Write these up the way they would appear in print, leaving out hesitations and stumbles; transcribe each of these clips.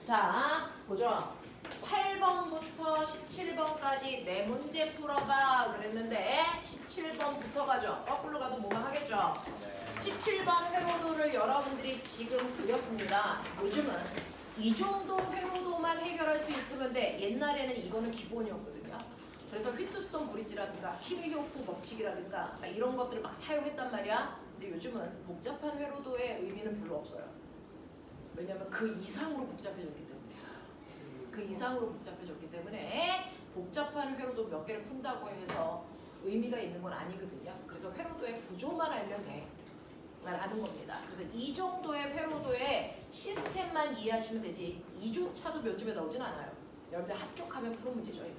자, 보죠. 8번부터 17번까지 네 문제 풀어봐 그랬는데 17번부터 가죠. 거꾸로 가도 뭐만 하겠죠. 17번 회로도를 여러분들이 지금 그렸습니다. 요즘은 이 정도 회로도만 해결할 수 있으면 돼. 옛날에는 이거는 기본이었거든요. 그래서 휘트스톤 브릿지라든가 키르히호프 법칙이라든가 이런 것들을 막 사용했단 말이야. 근데 요즘은 복잡한 회로도의 의미는 별로 없어요. 왜냐하면 그 이상으로 복잡해졌기 때문에. 그 이상으로 복잡해졌기 때문에 복잡한 회로도 몇 개를 푼다고 해서 의미가 있는 건 아니거든요. 그래서 회로도의 구조만 알면 돼. 라는 겁니다. 그래서 이 정도의 회로도의 시스템만 이해하시면 되지 2조차도 면접에 나오진 않아요. 여러분들 합격하면 푸는 문제죠. 이거.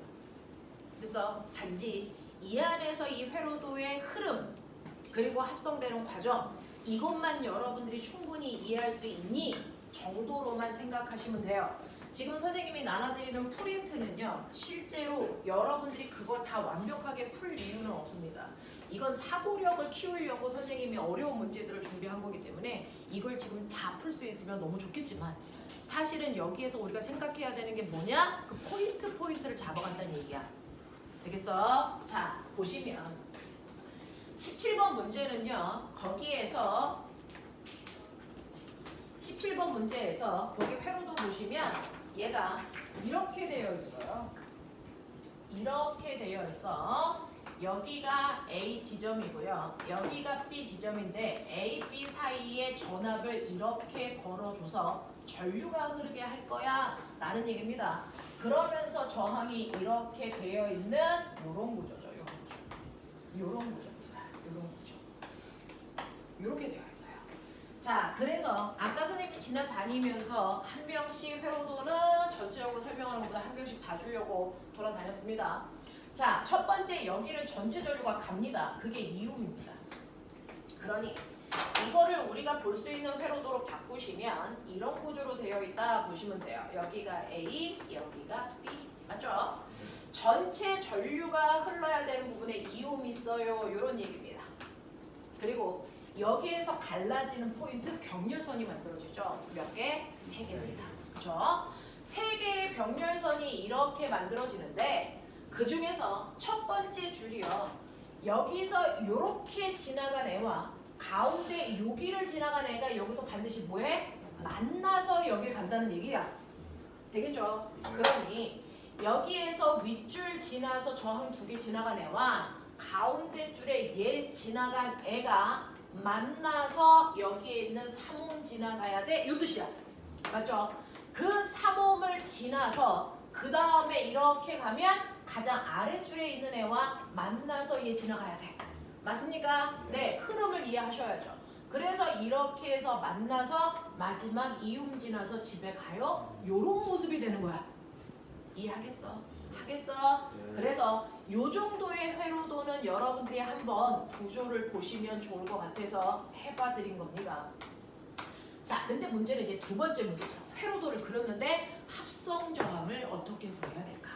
그래서 단지 이 안에서 이 회로도의 흐름 그리고 합성되는 과정 이것만 여러분들이 충분히 이해할 수 있니 정도로만 생각하시면 돼요. 지금 선생님이 나눠드리는 프린트는요. 실제로 여러분들이 그걸 다 완벽하게 풀 이유는 없습니다. 이건 사고력을 키우려고 선생님이 어려운 문제들을 준비한 거기 때문에 이걸 지금 다 풀 수 있으면 너무 좋겠지만 사실은 여기에서 우리가 생각해야 되는 게 뭐냐? 그 포인트를 잡아간다는 얘기야. 되겠어? 자, 보시면 17번 문제는요. 거기에서 17번 문제에서 거기 회로도 보시면 얘가 이렇게 되어 있어요. 이렇게 되어 있어. 여기가 A 지점이고요. 여기가 B 지점인데 A, B 사이에 전압을 이렇게 걸어줘서 전류가 흐르게 할 거야 라는 얘기입니다. 그러면서 저항이 이렇게 되어 있는 요런 구조죠. 요런 구조입니다. 요런 구조. 요렇게 되어 있어요. 자, 그래서 아까 선생님이 지나다니면서 한 명씩 회로도는 전체적으로 설명하는 것보다 한 명씩 봐주려고 돌아다녔습니다. 자, 첫 번째 여기는 전체 전류가 갑니다. 그게 이옴입니다. 그러니 이거를 우리가 볼 수 있는 회로도로 바꾸시면 이런 구조로 되어 있다 보시면 돼요. 여기가 A, 여기가 B. 맞죠? 전체 전류가 흘러야 되는 부분에 이옴이 있어요. 이런 얘기입니다. 그리고 여기에서 갈라지는 포인트 병렬선이 만들어지죠. 몇 개? 3개입니다. 그렇죠? 3개의 병렬선이 이렇게 만들어지는데 그 중에서 첫 번째 줄이요. 여기서 이렇게 지나간 애와 가운데 여기를 지나간 애가 여기서 반드시 뭐해? 만나서 여기를 간다는 얘기야. 되겠죠? 그러니 여기에서 윗줄 지나서 저항 2개 지나간 애와 가운데 줄에 얘 지나간 애가 만나서 여기에 있는 3옴 지나가야 돼. 이 뜻이야. 맞죠? 그 3옴을 지나서 그 다음에 이렇게 가면 가장 아래줄에 있는 애와 만나서 얘 지나가야 돼. 맞습니까? 네. 흐름을 이해하셔야죠. 그래서 이렇게 해서 만나서 마지막 이옴 지나서 집에 가요. 요런 모습이 되는 거야. 이해하겠어? 하겠어? 그래서 요 정도의 회로도는 여러분들이 한번 구조를 보시면 좋을 것 같아서 해봐 드린 겁니다. 자, 근데 문제는 이제 두 번째 문제죠. 회로도를 그렸는데 합성 저항을 어떻게 구해야 될까?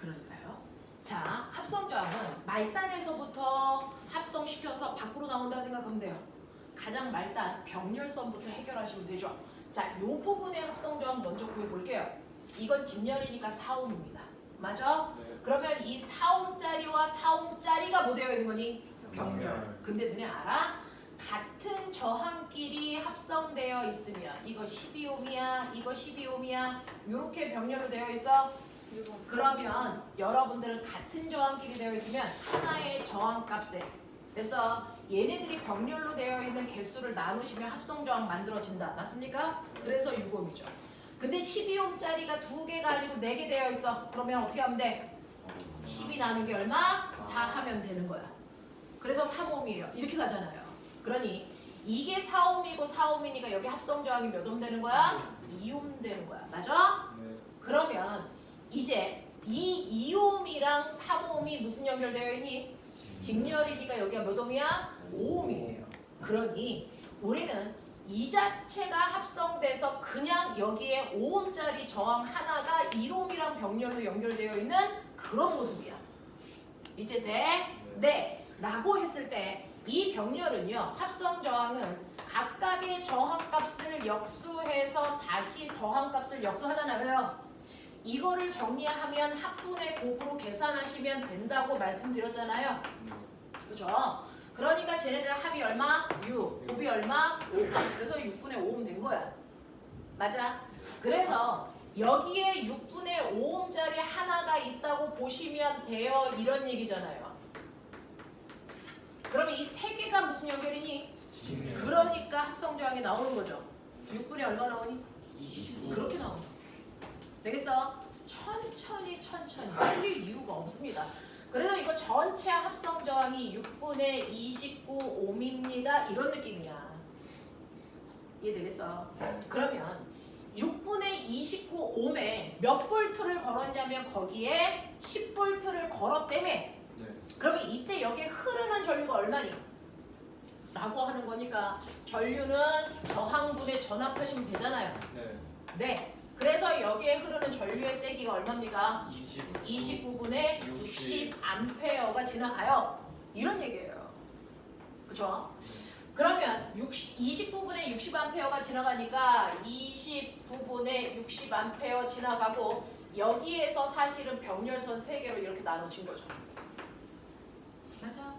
그러니까요. 자, 합성 저항은 말단에서부터 합성시켜서 밖으로 나온다 생각하면 돼요. 가장 말단 병렬선부터 해결하시면 되죠. 자, 요 부분의 합성 저항 먼저 구해볼게요. 이건 진열이니까 4옴입니다. 맞아? 네. 그러면 이 4옴짜리와 4옴짜리가 뭐 되어 있는 거니? 병렬. 근데 너네 알아? 같은 저항끼리 합성되어 있으면 이거 12옴이야, 이거 12옴이야 이렇게 병렬로 되어 있어? 그러면 여러분들은 같은 저항끼리 되어 있으면 하나의 저항값에 그래서 얘네들이 병렬로 되어 있는 개수를 나누시면 합성 저항 만들어진다. 맞습니까? 그래서 6옴이죠. 근데 12옴짜리가 2개가 아니고 4개 되어 있어. 그러면 어떻게 하면 돼? 12 나누기 얼마? 4 하면 되는 거야. 그래서 3옴이에요. 이렇게 가잖아요. 그러니 이게 4옴이고 4옴이니까 여기 합성 저항이 몇 옴 되는 거야? 2옴 되는 거야. 맞아? 네. 그러면 이제 이 2옴이랑 3옴이 무슨 연결되어 있니? 직렬이니까 여기가 몇 옴이야? 5옴이에요. 그러니 우리는 이 자체가 합성돼서 그냥 여기에 5옴짜리 저항 하나가 1옴이랑 병렬로 연결되어 있는 그런 모습이야. 이제 돼? 네. 라고 했을 때 이 병렬은요. 합성 저항은 각각의 저항값을 역수해서 다시 더한 값을 역수하잖아요. 이거를 정리하면 합분의 곱으로 계산하시면 된다고 말씀드렸잖아요. 그죠? 그러니까 쟤네들 합이 얼마? 6. 곱이 얼마? 5. 그래서 6분의 5음 된 거야. 맞아? 그래서 여기에 6분의 5음짜리 하나가 있다고 보시면 돼요. 이런 얘기잖아요. 그러면 이 세 개가 무슨 연결이니? 그러니까 합성조항이 나오는 거죠. 6분의 얼마 나오니? 29. 그렇게 나온다. 되겠어? 천천히 틀릴 이유가 없습니다. 그래서 이거 전체 합성저항이 6분의 29 옴입니다. 이런 느낌이야. 이해되겠어? 그러면 6분의 29 옴에 몇 볼트를 걸었냐면 거기에 10볼트를 걸었다며. 네. 그러면 이때 여기에 흐르는 전류가 얼마니? 라고 하는 거니까 전류는 저항분에 전압하시면 되잖아요. 네. 네. 그래서 여기에 흐르는 전류의 세기가 얼마입니까? 20. 29분의 60A 지나가요. 이런 얘기예요. 그쵸? 그러면 29분의 60A 지나가니까 29분의 60A 지나가고 여기에서 사실은 병렬선 3개로 이렇게 나눠진 거죠. 맞아?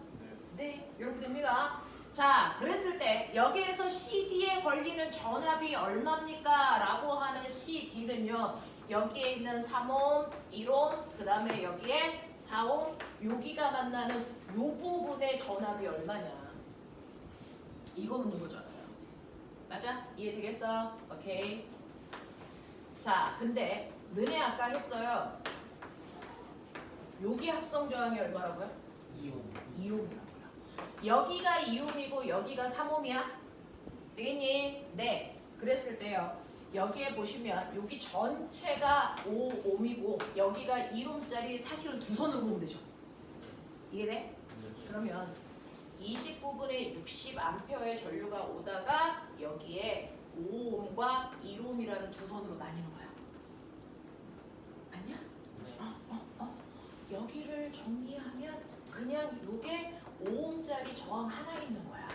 네. 이렇게 됩니다. 자, 그랬을 때 여기에서 CD에 걸리는 전압이 얼마입니까? 라고 하는 CD는요. 여기에 있는 3옴, 1옴, 그 다음에 여기에 4옴, 여기가 만나는 이 부분의 전압이 얼마냐. 이거 묻는 거잖아요. 맞아? 이해되겠어? 오케이. 자, 근데 너네 아까 했어요. 여기 합성저항이 얼마라고요? 2옴이라고요. 여기가 2옴이고 여기가 3옴이야? 되겠니? 네. 그랬을 때요. 여기에 보시면 여기 전체가 5옴이고 여기가 1옴짜리 사실은 두 손으로 보면 되죠. 이해돼? 그러면 29분의 60A의 전류가 오다가 여기에 5옴과 1옴이라는 두 손으로 나뉘는 거야. 아니야? 여기를 정리하면 그냥 요게 5옴짜리 저항 하나 있는 거야.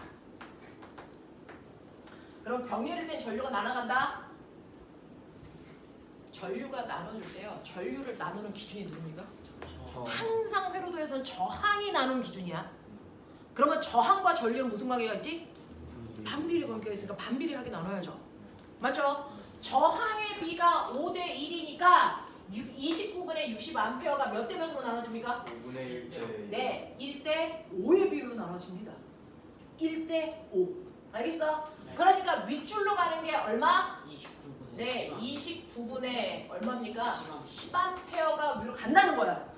그럼 병렬이 된 전류가 나눠간다? 전류가 나눠줄 때요. 전류를 나누는 기준이 누굽니까? 항상 회로도에서는 저항이 나누는 기준이야. 그러면 저항과 전류는 무슨 관계가 있지? 반비례 관계가 있으니까 반비례하게 나눠야죠. 맞죠? 저항의 비가 5대 1이니까 29분의 60A가 몇 대 몇으로 나눠집니까? 5분의 1대. 네, 1대 5의 비율로 나눠집니다. 1대 5. 알겠어? 네. 그러니까 윗줄로 가는 게 얼마? 29분의 네, 29분의 얼마입니까? 10A. 10A가 위로 간다는 거야.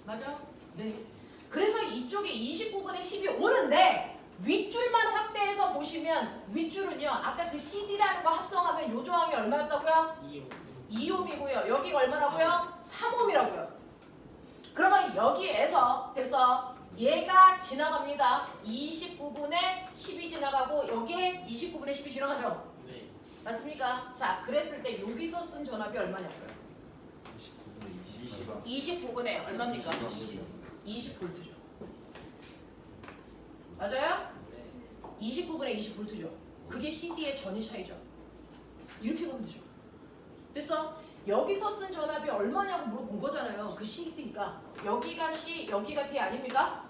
맞아? 네. 그래서 이쪽에 29분의 10이 오는데 윗줄만 확대해서 보시면 윗줄은요. 아까 그 CD라는 거 합성하면 요 조항이 얼마였다고요? 2옴이고요. 여기가 얼마라고요? 3옴이라고요. 그러면 여기에서 됐어. 얘가 지나갑니다. 29분의 10이 지나가고 여기에 29분의 10이 지나가죠. 네. 맞습니까? 자, 그랬을 때 여기서 쓴 전압이 얼마냐고요? 29분의 29분의 얼마입니까? 20볼트죠. 맞아요? 네. 29분의 20볼트죠. 그게 CD의 전위 차이죠. 이렇게 가면 되죠. 됐어? 여기서 쓴 전압이 얼마냐고 물어본 거잖아요. 그 CD니까. 여기가 C, 여기가 D 아닙니까?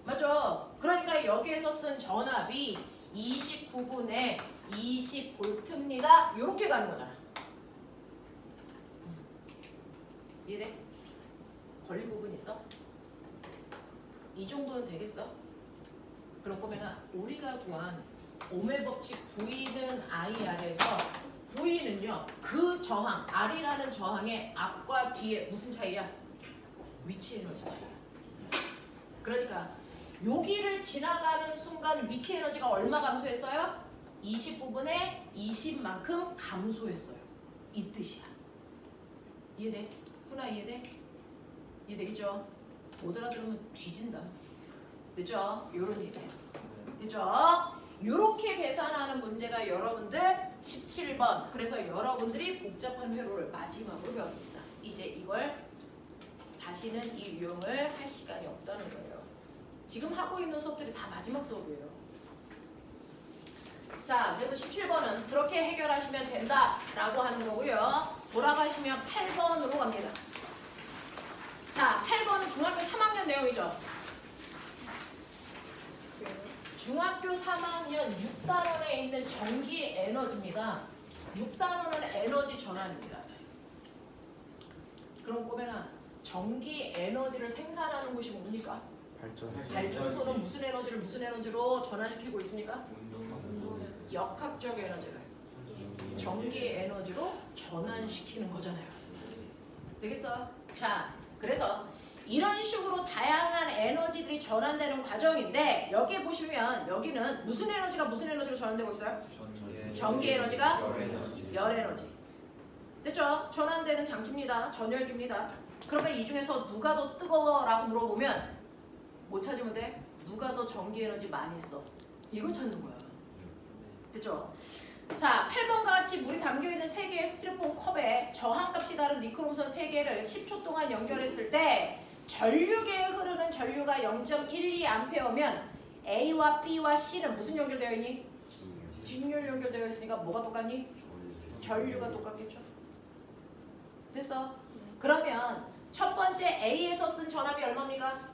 맞죠? 그러니까 여기에서 쓴 전압이 29분의 20볼트입니다. 이렇게 가는 거잖아. 이해돼? 걸린 부분 있어? 이 정도는 되겠어? 그럼 꼬맹아, 우리가 구한 오메 법칙 V는 IR에서 V는요, 그 저항, R이라는 저항의 앞과 뒤에 무슨 차이야? 위치 에너지 차이야. 그러니까 여기를 지나가는 순간 위치 에너지가 얼마 감소했어요? 29분의 20만큼 감소했어요. 이 뜻이야. 이해돼? 훈아 이해돼? 이해되겠죠? 못 알아들으면 뒤진다. 됐죠? 요런 얘기. 됐죠? 요렇게 계산하는 문제가 여러분들 17번. 그래서 여러분들이 복잡한 회로를 마지막으로 배웠습니다. 이제 이걸 다시는 이 유형을 할 시간이 없다는 거예요. 지금 하고 있는 수업들이 다 마지막 수업이에요. 자, 그래서 17번은 그렇게 해결하시면 된다라고 하는 거고요. 돌아가시면 8번으로 갑니다. 자, 8번은 중학교 3학년 내용이죠. 중학교 3학년 6단원에 있는 전기 에너지입니다. 6단원은 에너지 전환입니다. 그럼 꼬맹아, 전기 에너지를 생산하는 곳이 뭡니까? 발전소는 무슨 에너지를 무슨 에너지로 전환시키고 있습니까? 역학적 에너지를 전기 에너지로 전환시키는 거잖아요. 되겠어? 자, 그래서 이런 식으로 다양한 에너지들이 전환되는 과정인데 여기에 보시면 여기는 무슨 에너지가 무슨 에너지로 전환되고 있어요? 전기 에너지가 열 에너지. 됐죠? 전환되는 장치입니다. 전열기입니다. 그러면 이 중에서 누가 더 뜨거워라고 물어보면 못 찾으면 돼? 누가 더 전기 에너지 많이 써? 이거 찾는 거야. 됐죠? 자, 8번과 같이 물이 담겨있는 3개의 스티로폼 컵에 저항값이 다른 니크롬선 3개를 10초 동안 연결했을 때 전류계에 흐르는 전류가 0.12A면 A와 B와 C는 무슨 연결되어 있니? 직렬 연결되어 있으니까 뭐가 똑같니? 전류가 똑같겠죠? 됐어? 그러면 첫 번째 A에서 쓴 전압이 얼마입니까?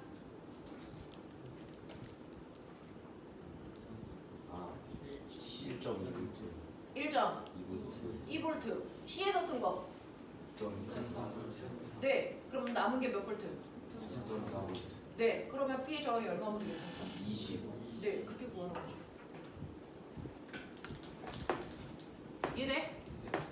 1.2V. C에서 쓴 거. 네, 그럼 남은 게 몇 볼트? 네, 그러면 B의 저항이 얼마면 되겠습니까? 25. 네, 그렇게 구하는 거죠. 이해돼?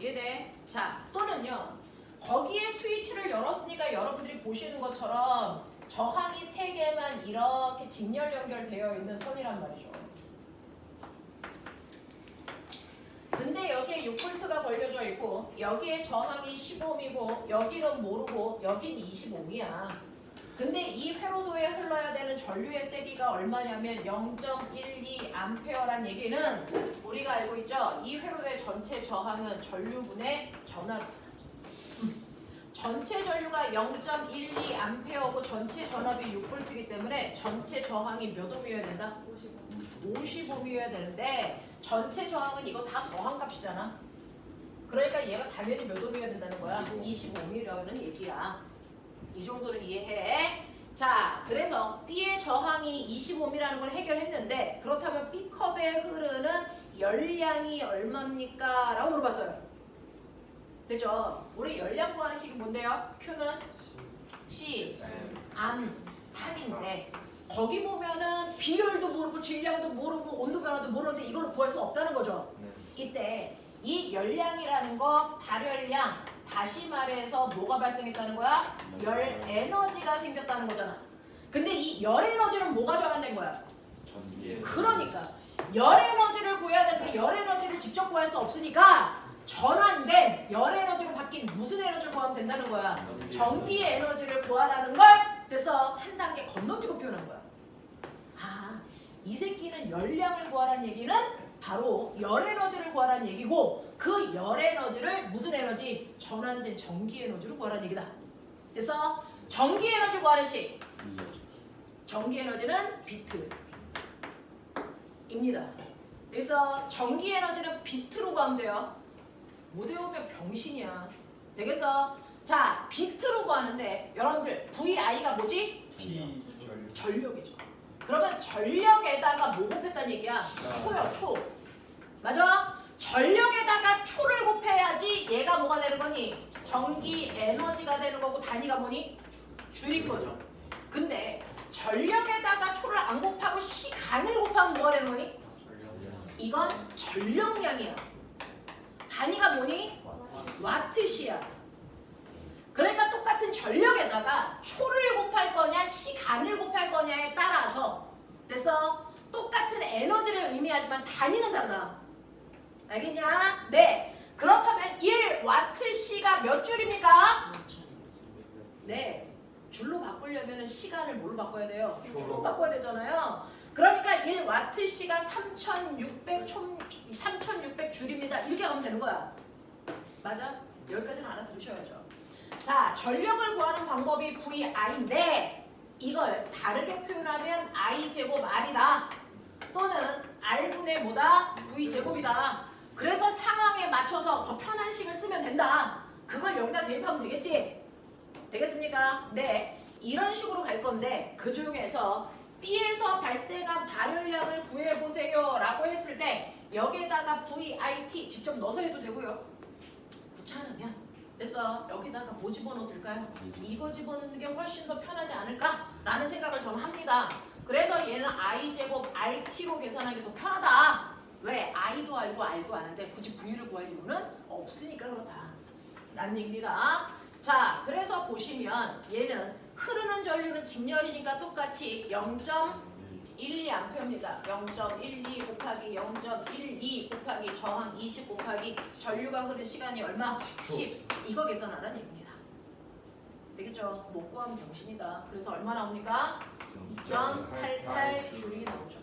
이해돼? 자, 또는요. 거기에 스위치를 열었으니까 여러분들이 보시는 것처럼 저항이 3개만 이렇게 직렬 연결되어 있는 선이란 말이죠. 근데 여기에 6V가 걸려져 있고 여기에 저항이 15ohm이고 여기는 모르고 여긴 25ohm이야. 근데 이 회로도에 흘러야 되는 전류의 세기가 얼마냐면 0.12A란 얘기는 우리가 알고 있죠. 이 회로도의 전체 저항은 전류분의 전압. 전체 전류가 0.12A고 전체 전압이 6V이기 때문에 전체 저항이 몇 ohm이어야 된다? 50ohm이어야 되는데 전체 저항은 이거 다 더한 값이잖아. 그러니까 얘가 당연히 몇 ohm이어야 된다는 거야? 25ohm이라는 얘기야. 이 정도는 이해해. 자, 그래서 B의 저항이 25ohm이라는 걸 해결했는데 그렇다면 B컵에 흐르는 열량이 얼마입니까? 라고 물어봤어요. 됐죠? 우리 열량 구하는 식이 뭔데요? Q는 C, 탐인데 거기 보면은 비율도 모르고 질량도 모르고 온도 변화도 모르는데 이걸 구할 수 없다는 거죠. 이때 이 열량이라는 거 발열량, 다시 말해서 뭐가 발생했다는 거야? 열 에너지가 생겼다는 거잖아. 근데 이 열 에너지는 뭐가 전환된 거야? 그러니까 열 에너지를 구해야 되는데 열 에너지를 직접 구할 수 없으니까 전환된 열 에너지로 바뀐 무슨 에너지를 구하면 된다는 거야? 전기 에너지를 구하라는 걸 그래서 한 단계 건너뛰고 표현한 거야. 아, 이 새끼는 열량을 구하라는 얘기는 바로 열 에너지를 구하라는 얘기고 그 열 에너지를 무슨 에너지? 전환된 전기 에너지로 구하라는 얘기다. 그래서 전기 에너지 구하는 식. 전기 에너지는 비트입니다. 그래서 전기 에너지는 비트로 구하면 돼요. 못 외우면 병신이야. 되겠어? 자, 비트로 구하는데 여러분들 VI가 뭐지? 전력이죠. 그러면 전력에다가 뭐 곱했다는 얘기야? 초요, 초. 맞아? 전력에다가 초를 곱해야지 얘가 뭐가 되는 거니? 전기 에너지가 되는 거고 단위가 뭐니? 줄인 거죠. 근데 전력에다가 초를 안 곱하고 시간을 곱하면 뭐가 되는 거니? 이건 전력량이야. 단위가 뭐니? 와트시야. 그러니까 똑같은 전력에다가 초를 곱할 거냐 시간을 곱할 거냐에 따라서 됐어? 똑같은 에너지를 의미하지만 단위는 다르다. 알겠냐? 네. 그렇다면 1와트시가 몇 줄입니까? 네. 줄로 바꾸려면 시간을 뭘로 바꿔야 돼요? 초로 바꿔야 되잖아요. 그러니까 1와트시가 3600 줄입니다. 이렇게 가면 되는 거야. 맞아? 여기까지는 알아두셔야죠. 자, 전력을 구하는 방법이 VI인데 이걸 다르게 표현하면 I 제곱 R이다. 또는 R분의 분의 뭐다? V 제곱이다. 그래서 상황에 맞춰서 더 편한 식을 쓰면 된다. 그걸 여기다 대입하면 되겠지? 되겠습니까? 네. 이런 식으로 갈 건데 그 중에서 B에서 발생한 발열량을 구해보세요 라고 했을 때 여기에다가 VIT 직접 넣어서 해도 되고요. 귀찮으면 됐어. 여기다가 뭐 집어넣을까요? 이거 집어넣는 게 훨씬 더 편하지 않을까? 라는 생각을 저는 합니다. 그래서 얘는 I제곱 RT로 계산하기 더 편하다. 왜? I도 알고 R도 아는데 굳이 V를 구할 이유는 없으니까 그렇다. 라는 얘기입니다. 자, 그래서 보시면 얘는 흐르는 전류는 직렬이니까 똑같이 0.12A입니다. 0.12 곱하기 0.12 곱하기 저항 20 곱하기 전류가 흐른 시간이 얼마? 10. 이거 계산하라는 얘기입니다. 되겠죠? 못 구하면 병신이다. 그래서 얼마 나옵니까? 2.88 줄이 나오죠.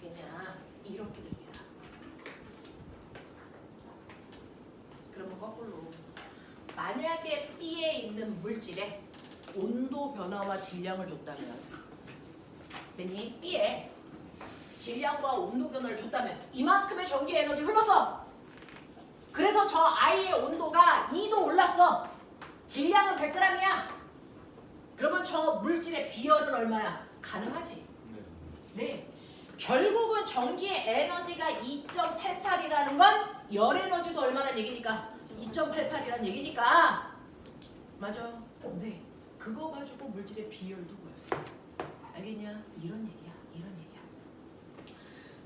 그냥 이렇게 됩니다. 그러면 거꾸로 만약에 B에 있는 물질에 온도 변화와 질량을 줬다면 됐니? B에 질량과 온도 변화를 줬다면 이만큼의 전기 에너지 흘렀어. 그래서 저 I의 온도가 2도 올랐어. 질량은 100g이야. 그러면 저 물질의 비열은 얼마야? 가능하지? 네. 결국은 전기의 에너지가 2.88이라는 건 열 에너지도 얼마나 얘기니까? 2.88이라는 얘기니까. 맞아. 네. 그거 가지고 물질의 비열도 구하세요. 알겠냐? 이런 얘기야. 이런 얘기야.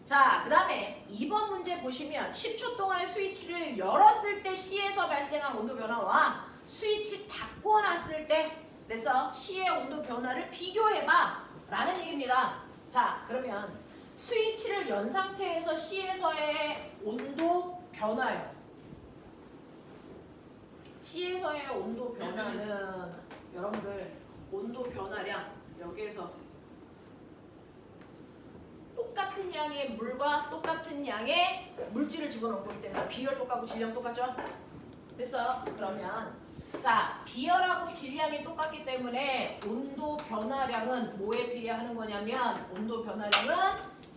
자, 그 다음에 2번 문제 보시면 10초 동안에 스위치를 열었을 때 C에서 발생한 온도 변화와 스위치 닫고 놨을 때 됐어? C의 온도 변화를 비교해봐 라는 얘기입니다. 자, 그러면 스위치를 연 상태에서 C에서의 온도 변화요. C에서의 온도 변화는 여러분들 온도 변화량 여기에서 똑같은 양의 물과 똑같은 양의 물질을 집어넣은 거기 때문에 비열 똑같고 질량 똑같죠? 됐어? 그러면 자, 비열하고 질량이 똑같기 때문에 온도 변화량은 뭐에 비례하는 거냐면 온도 변화량은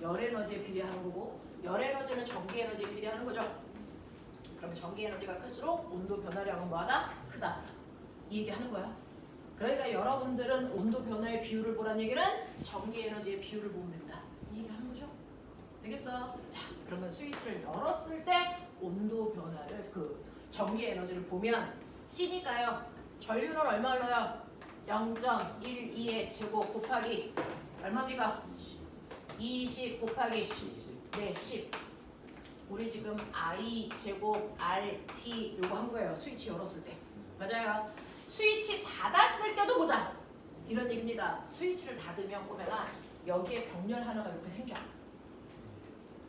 열 에너지에 비례하는 거고 열 에너지는 전기 에너지에 비례하는 거죠. 그럼 전기 에너지가 클수록 온도 변화량은 뭐하다? 크다. 이 얘기 하는 거야. 그러니까 여러분들은 온도 변화의 비율을 보란 얘기는 전기 에너지의 비율을 보면 된다. 이 얘기 하는 거죠. 되겠어? 자, 그러면 스위치를 열었을 때 온도 변화를 전기 에너지를 보면 C니까요. 전류는 얼마 흘러요? 0.12의 제곱 곱하기 얼마입니까? 20 곱하기 네, 10. 우리 지금 I 제곱 RT 요거 한 거예요. 스위치 열었을 때. 맞아요. 스위치 닫았을 때도 보자. 이런 얘기입니다. 스위치를 닫으면 보면은 여기에 병렬 하나가 이렇게 생겨.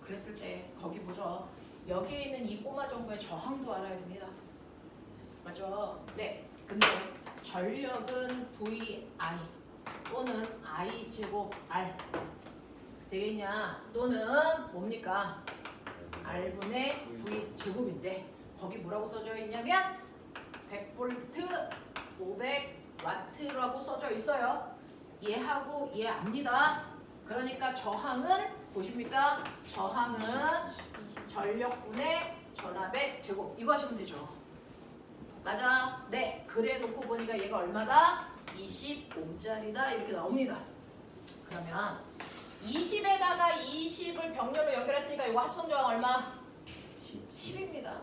그랬을 때 거기 보죠. 여기에 있는 이 꼬마 정보의 저항도 알아야 됩니다. 맞죠? 네. 근데 전력은 VI 또는 I 제곱 R 되겠냐? 또는 뭡니까? R분의 V 제곱인데 거기 뭐라고 써져 있냐면 100V 500W라고 써져 있어요. 얘하고 얘 압니다. 그러니까 저항은 보십니까? 저항은 전력분의 전압의 제곱 이거 하시면 되죠. 맞아? 네. 그래 놓고 보니까 얘가 얼마다? 20옴짜리다 이렇게 나옵니다. 그러면 20에다가 20을 병렬로 연결했으니까 이거 합성저항 얼마? 10입니다.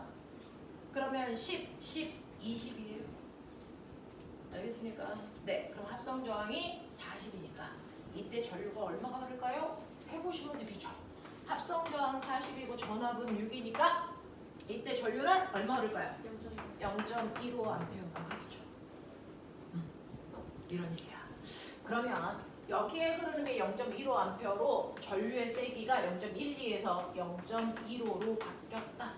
그러면 10, 20이에요. 알겠습니까? 네. 그럼 합성저항이 40이니까 이때 전류가 얼마가 흐를까요? 해보시면 되겠죠. 합성저항 40이고 전압은 6이니까 이때 전류는 얼마 흐를까요? 0.15A가 흐르죠. 이런 얘기야. 그러면 여기에 흐르는 게 0.15A로 전류의 세기가 0.12에서 0.15로 바뀌었다.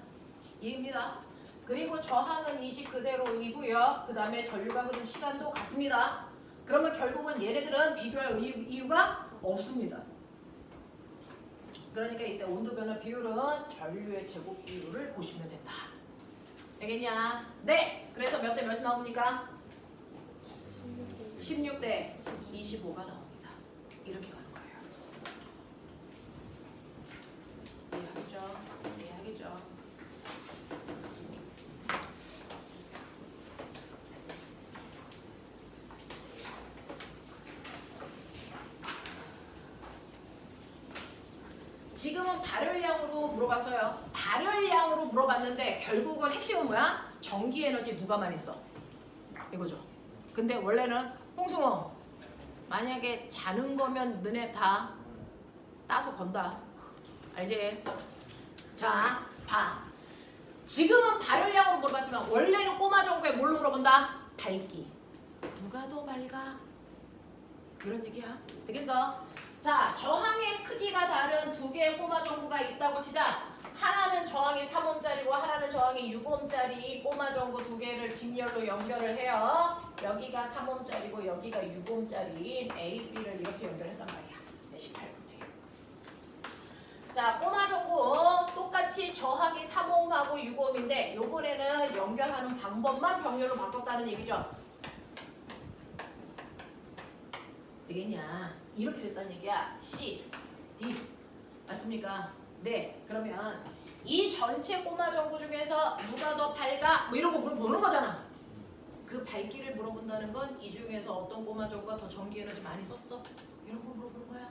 이해입니다. 그리고 저항은 20 그대로이고요. 그 다음에 전류가 흐른 시간도 같습니다. 그러면 결국은 얘네들은 비교할 이유가 없습니다. 그러니까 이때 온도 변화 비율은 전류의 제곱 비율을 보시면 된다. 되겠냐? 네. 그래서 몇 대 몇 나옵니까? 16대 25가 나옵니다. 이렇게 가는 거예요. 지금은 발열량으로 물어봤어요. 발열량으로 물어봤는데 결국은 핵심은 뭐야? 전기 에너지 누가 많이 써? 이거죠. 근데 원래는 홍승호 만약에 자는 거면 너네 다 따서 건다. 알지? 자, 봐. 지금은 발열량으로 물어봤지만 원래는 꼬마 정구에 뭘로 물어본다? 밝기. 누가 더 밝아? 이런 얘기야. 되겠어? 자, 저항의 크기가 다른 두 개의 꼬마 전구가 있다고 치자. 하나는 저항이 3옴짜리고 하나는 저항이 6옴짜리 꼬마 전구 두 개를 직렬로 연결을 해요. 여기가 3옴짜리고 여기가 6옴짜리인 A, B를 이렇게 연결했단 말이야. 18V. 자, 꼬마 전구 똑같이 저항이 3옴하고 6옴인데 요번에는 연결하는 방법만 병렬로 바꿨다는 얘기죠. 되겠냐? 이렇게 됐다는 얘기야. C, D. 맞습니까? 네. 그러면 이 전체 꼬마 전구 중에서 누가 더 밝아? 뭐 이런 거 물어보는 거잖아. 그 밝기를 물어본다는 건 이 중에서 어떤 꼬마 전구가 더 전기 에너지 많이 썼어? 이런 거 물어보는 거야.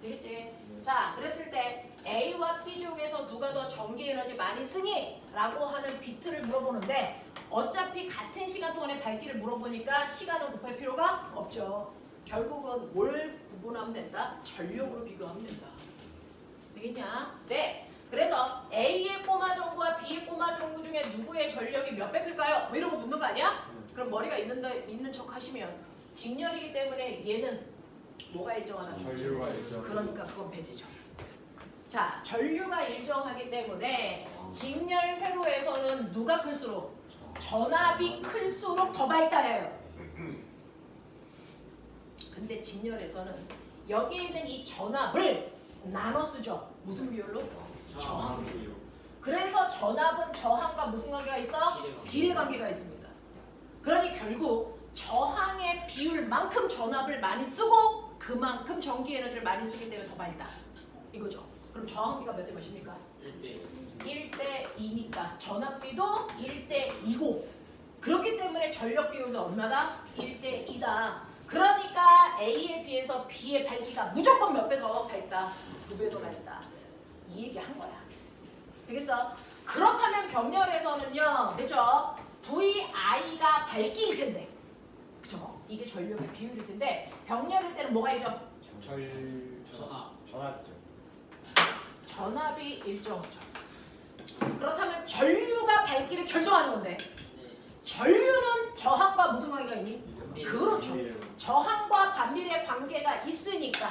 되겠지? 자, 그랬을 때 A와 B 중에서 누가 더 전기 에너지 많이 쓰니? 라고 하는 비트를 물어보는데 어차피 같은 시간 동안에 밝기를 물어보니까 시간을 곱할 필요가 없죠. 결국은 뭘 구분하면 된다? 전력으로 비교하면 된다. 되겠냐? 네. 그래서 A의 꼬마 전구와 B의 꼬마 전구 중에 누구의 전력이 몇 배일까요? 뭐 이런 거 묻는 거 아니야? 그럼 머리가 있는 척 하시면 직렬이기 때문에 얘는 뭐가 일정하나? 전류가 일정. 그러니까 그건 배제죠. 자, 전류가 일정하기 때문에 직렬 회로에서는 누가 클수록? 전압이 클수록 더 밝다예요. 근데 직렬에서는 여기에 있는 이 전압을 나눠 쓰죠. 무슨 비율로? 저항 비율. 그래서 전압은 저항과 무슨 관계가 있어? 비례 관계가 있습니다. 그러니 결국 저항의 비율만큼 전압을 많이 쓰고 그만큼 전기 에너지를 많이 쓰기 때문에 더 밝다. 이거죠. 그럼 저항비가 몇 대 몇입니까? 1대 2니까 전압비도 1대 2고 그렇기 때문에 전력 비율도 얼마다? 1대 2다. 그러니까 A에 비해서 B의 밝기가 무조건 몇 배 더 밝다? 2배 더 밝다. 이 얘기 한 거야. 되겠어? 그렇다면 병렬에서는요. 됐죠? VI가 밝기일 텐데. 그죠? 이게 전력의 비율일 텐데 병렬일 때는 뭐가 있죠? 전압죠. 전압이 일정하죠. 그렇다면 전류가 밝기를 결정하는 건데 전류는 저항과 무슨 관계가 있니? 그렇죠. 저항과 반비례 관계가 있으니까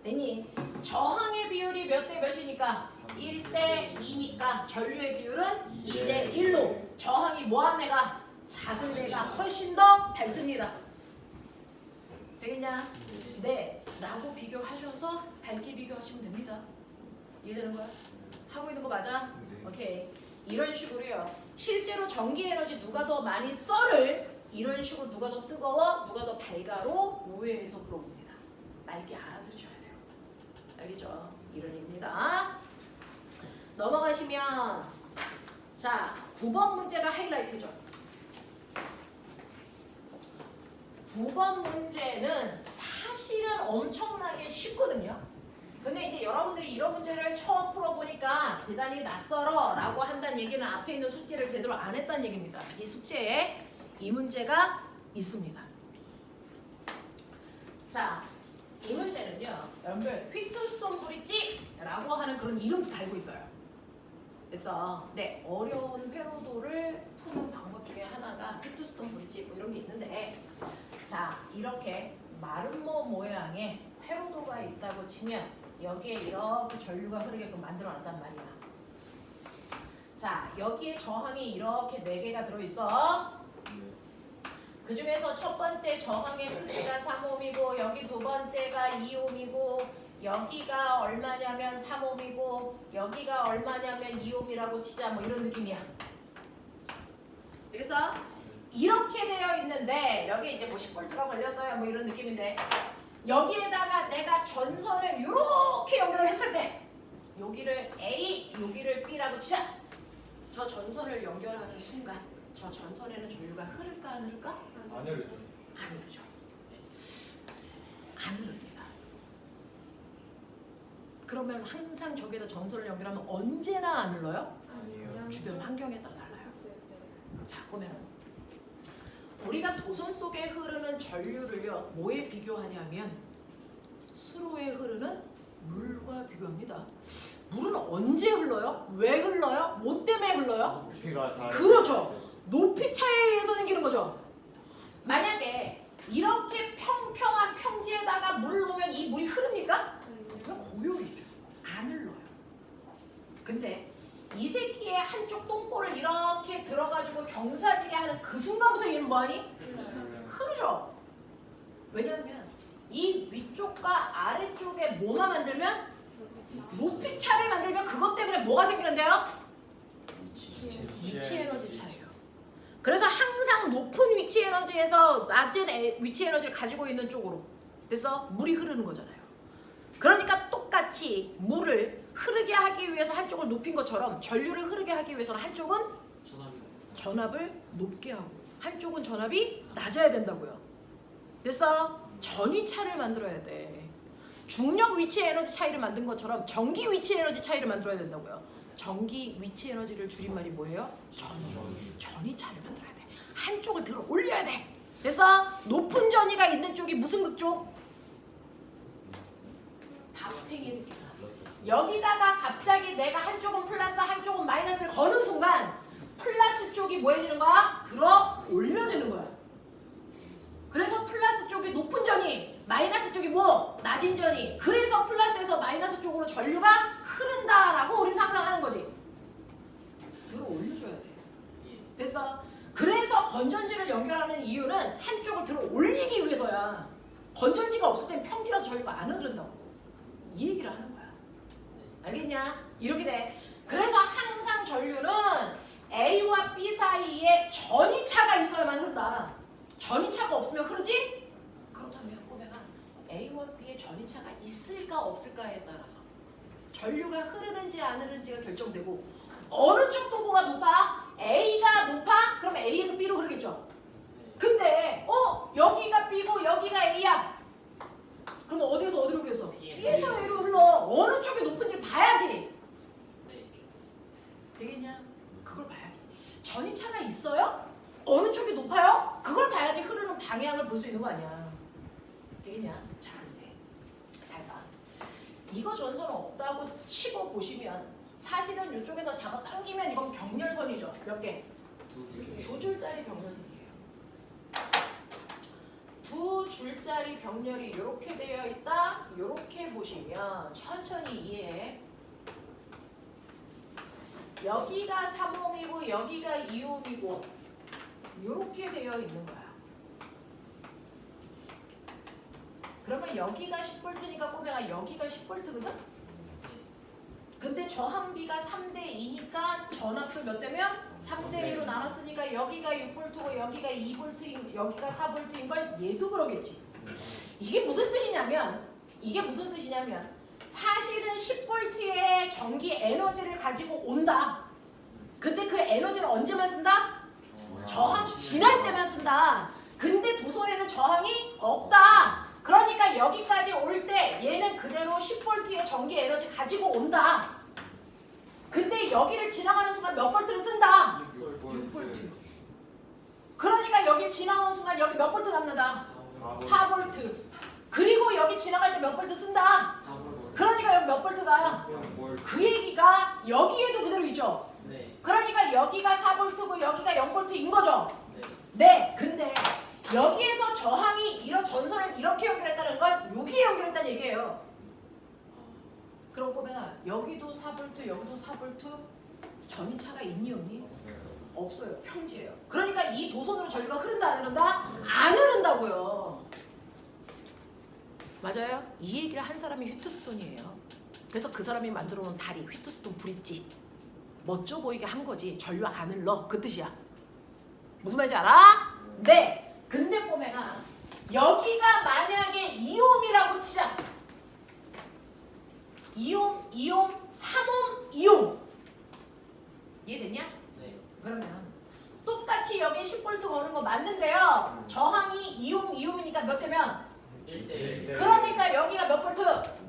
됐니? 저항의 비율이 몇 대 몇이니까? 1대 2니까 전류의 비율은 2대 1로 저항이 뭐한 애가? 작은 애가 훨씬 더 밝습니다. 되겠냐? 네. 라고 비교하셔서 밝기 비교하시면 됩니다. 이해되는 거야? 하고 있는 거 맞아? 오케이. 이런 식으로요. 실제로 전기 에너지 누가 더 많이 써를 이런 식으로 누가 더 뜨거워, 누가 더 밝아로 우회해서 물어봅니다. 맑게 알아들으셔야 돼요. 알겠죠? 이런 얘기입니다. 넘어가시면 자 9번 문제가 하이라이트죠. 9번 문제는 사실은 엄청나게 쉽거든요. 근데 이제 여러분들이 이런 문제를 처음 풀어보니까 대단히 낯설어 라고 한다는 얘기는 앞에 있는 숙제를 제대로 안 했다는 얘기입니다. 이 숙제에 이 문제가 있습니다. 자, 이 문제는요. 여러분들 휘트스톤 브릿지라고 하는 그런 이름도 달고 있어요. 그래서 네, 어려운 회로도를 푸는 방법 중에 하나가 휘트스톤 브릿지 뭐 이런 게 있는데 자, 이렇게 마름모 모양의 회로도가 있다고 치면 여기에 이렇게 전류가 흐르게끔 만들어놨단 말이야. 자, 여기에 저항이 이렇게 4개가 들어있어. 그 중에서 첫 번째 저항의 크기가 3옴이고 여기 두 번째가 2옴이고 여기가 얼마냐면 3옴이고 여기가 얼마냐면 2옴이라고 치자. 뭐 이런 느낌이야. 그래서 이렇게 되어 있는데 여기 이제 뭐 10V가 걸렸어요. 뭐 이런 느낌인데 여기에다가 내가 전선을 이렇게 연결을 했을 때 여기를 A, 여기를 B라고 치자. 저 전선을 연결하는 순간 저 전선에는 전류가 흐를까 안 흐를까? 안 흐르죠. 안 흐르죠. 안 흐릅니다. 그러면 항상 저기에다 전선을 연결하면 언제나 안 흘러요? 아니에요. 주변 환경에 따라 달라요. 자, 보면 우리가 도선 속에 흐르는 전류를요 뭐에 비교하냐면 수로에 흐르는 물과 비교합니다. 물은 언제 흘러요? 왜 흘러요? 뭐 때문에 흘러요? 높이가 다르. 그렇죠. 높이 차이에 의해서 생기는 거죠. 만약에 이렇게 평평한 평지에다가 물을 놓으면 이 물이 흐릅니까? 그럼 고요이죠. 안 흘러요. 근데 이 새끼의 한쪽 똥꼬를 이렇게 들어가지고 경사지게 하는 그 순간부터 얘는 뭐하니? 흐르죠. 왜냐하면 이 위쪽과 아래쪽에 뭐만 만들면 높이 차를 만들면 그것 때문에 뭐가 생기는데요? 위치 에너지 차이요. 그래서 항상 높은 위치 에너지에서 낮은 위치 에너지를 가지고 있는 쪽으로 그래서 물이 흐르는 거잖아요. 그러니까 똑같이 물을 흐르게 하기 위해서 한쪽을 높인 것처럼 전류를 흐르게 하기 위해서는 한쪽은 전압을 높게 하고 한쪽은 전압이 낮아야 된다고요. 그래서 전위차를 만들어야 돼. 중력 위치 에너지 차이를 만든 것처럼 전기 위치 에너지 차이를 만들어야 된다고요. 전기 위치 에너지를 줄임말이 뭐예요? 전위차를 만들어야 돼. 한쪽을 들어 올려야 돼. 그래서 높은 전위가 있는 쪽이 무슨 극쪽? 밥탱이 새끼야. 여기다가 갑자기 내가 한쪽은 플러스 한쪽은 마이너스를 거는 순간 플러스 쪽이 뭐 해지는 거야? 들어 올려지는 거야. 그래서 플러스 쪽이 높은 전위, 마이너스 쪽이 뭐? 낮은 전위. 그래서 플러스에서 마이너스 쪽으로 전류가 흐른다라고 우린 상상하는 거지. 들어 올려줘야 돼. 됐어? 그래서 건전지를 연결하는 이유는 한쪽을 들어 올리기 위해서야. 건전지가 없을 땐 평지라서 전류가 안 흐른다고. 이 얘기를 하는 거야. 알겠냐? 이렇게 돼. 그래서 항상 전류는 A와 B 사이에 전위차가 있어야만 흐른다. 전위차가 없으면 흐르지? 그렇다면 꼬매가 A와 B의 전위차가 있을까 없을까에 따라서 전류가 흐르는지 안 흐르는지가 결정되고 어느 쪽 도구가 높아? A가 높아? 그럼 A에서 B로 흐르겠죠? 근데 여기가 B고 여기가 A야. 그럼 어디에서 어디로 흐르겠어? B에서 A로 흘러. 어느 쪽이 높은지 봐야지. 되겠냐? 그걸 봐야지. 전위차가 있어요? 어느 쪽이 높아요? 그걸 봐야지 흐르는 방향을 볼 수 있는 거 아니야. 되겠냐? 자, 근데 잘 봐. 이거 전선은 없다고 치고 보시면 사실은 이쪽에서 잡아 당기면 이건 병렬선이죠. 몇 개? 두 줄짜리 병렬선이에요. 두 줄짜리 병렬이 이렇게 되어 있다. 이렇게 보시면 천천히 이해해. 여기가 3옴이고 여기가 2옴이고 이렇게 되어 있는 거야. 그러면 여기가 10V니까 꼬매가 여기가 10V거든? 근데 저항비가 3대2니까 전압도 몇 대면? 3대2로 나눴으니까 여기가 6V고 여기가 2V, 여기가 4V인 걸 얘도 그러겠지. 이게 무슨 뜻이냐면 사실은 10V의 전기 에너지를 가지고 온다. 근데 그 에너지를 언제만 쓴다? 저항 지날 때만 쓴다. 근데 도선에는 저항이 없다. 그러니까 여기까지 올 때 얘는 그대로 10V의 전기 에너지 가지고 온다. 근데 여기를 지나가는 순간 몇 볼트를 쓴다? 6V. 그러니까 여기 지나오는 순간 여기 몇 볼트 남는다? 4V. 그리고 여기 지나갈 때 몇 볼트 쓴다? 그러니까 여기 몇 볼트다? 그 얘기가 여기에도 그대로 있죠? 그러니까 여기가 4V고 여기가 0V인 거죠? 네. 근데 여기에서 저항이 전선을 이렇게 연결했다는 건 여기에 연결했다는 얘기예요. 그럼 꼬매가 여기도 4V 여기도 4V 전위차가 있니 없니? 없어요. 평지예요. 그러니까 이 도선으로 전류가 흐른다 안 흐른다? 안 흐른다고요. 맞아요? 이 얘기를 한 사람이 휘트스톤이에요. 그래서 그 사람이 만들어 놓은 다리 휘트스톤 브릿지 멋져 보이게 한 거지. 전류 안 흘러. 그 뜻이야. 무슨 말인지 알아? 네. 근데 꼬매가 여기가 만약에 2옴이라고 치자. 2옴, 2옴, 3옴, 2옴. 이해됐냐? 네. 그러면 똑같이 여기 10V 거는 거 맞는데요. 저항이 2옴, 2옴이니까 몇 대면? 1대1. 그러니까 여기가 몇 볼트?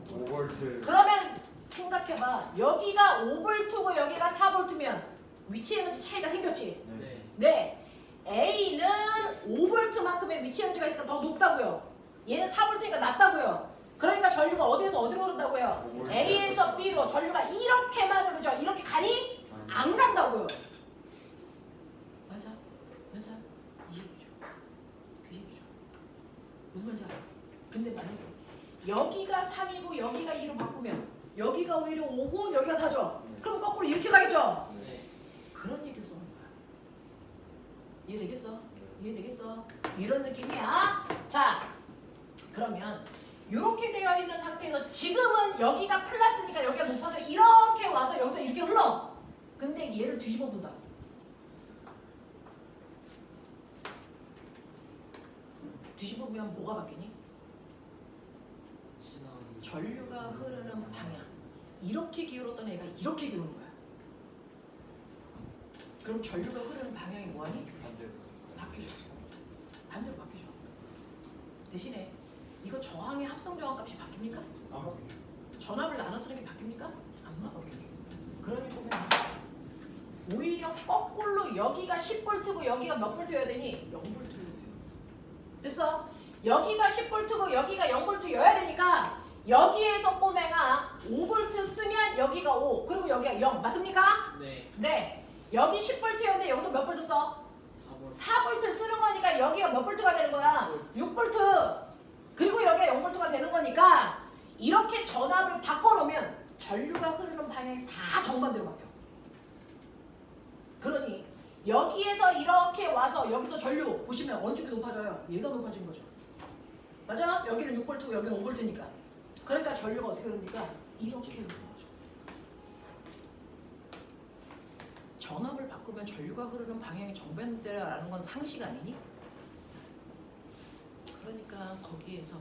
5V. 그러면 생각해봐. 여기가 5V고 여기가 4V면 위치 에너지 차이가 생겼지? 네. 네. A는 5V만큼의 위치 에너지가 있으니까 더 높다고요. 얘는 4V니까 낮다고요. 그러니까 전류가 어디에서 어디로 흐른다고요? 5V. A에서 B로 전류가 이렇게만 흐르죠. 이렇게 가니? 안 간다고요. 맞아. 맞아. 이 얘기죠. 그 얘기죠. 무슨 말인지 알아? 근데 만약에 여기가 3이고 여기가 2로 바꾸면 여기가 오히려 5고 여기가 4죠. 그럼 거꾸로 이렇게 가겠죠. 네. 그런 얘기를 써는 거야. 이해되겠어? 이해되겠어? 이런 느낌이야. 자, 그러면 이렇게 되어 있는 상태에서 지금은 여기가 플러스니까 여기가 높아서 이렇게 와서 여기서 이렇게 흘러. 근데 얘를 뒤집어 본다. 뒤집어 보면 뭐가 바뀌니? 전류가 흐르는 방향. 이렇게 기울었던 애가 이렇게 기우는 거야. 그럼 전류가 흐르는 방향이 뭐하니? 반대로. 바뀌죠. 반대로 바뀌죠. 대신에 이거 저항의 합성 저항값이 바뀝니까? 안 바뀌죠. 전압을 나눠 쓰는 게 바뀝니까? 안 바뀌죠. 그러니 보면 오히려 거꾸로 여기가 10V고 여기가 몇 V여야 되니? 0V여야 돼요. 됐어? 여기가 10V고 여기가 0V여야 되니까 여기에서 꼬맹아 5V 쓰면 여기가 5 그리고 여기가 0 맞습니까? 네. 네. 여기 10V였는데 여기서 몇 V 써? 4V 쓰는 거니까 여기가 몇 V가 되는 거야? 6V. 그리고 여기가 0V가 되는 거니까 이렇게 전압을 바꿔놓으면 전류가 흐르는 방향이 다 정반대로 바뀌어. 그러니 여기에서 이렇게 와서 여기서 전류 보시면 어느 쪽이 높아져요? 얘가 높아진 거죠. 맞아? 여기는 6V고 여기는 5V니까. 그러니까 전류가 어떻게 흐릅니까? 이렇게 흐르는 거죠. 전압을 바꾸면 전류가 흐르는 방향이 정반대라는 건 상식 아니니? 그러니까 거기에서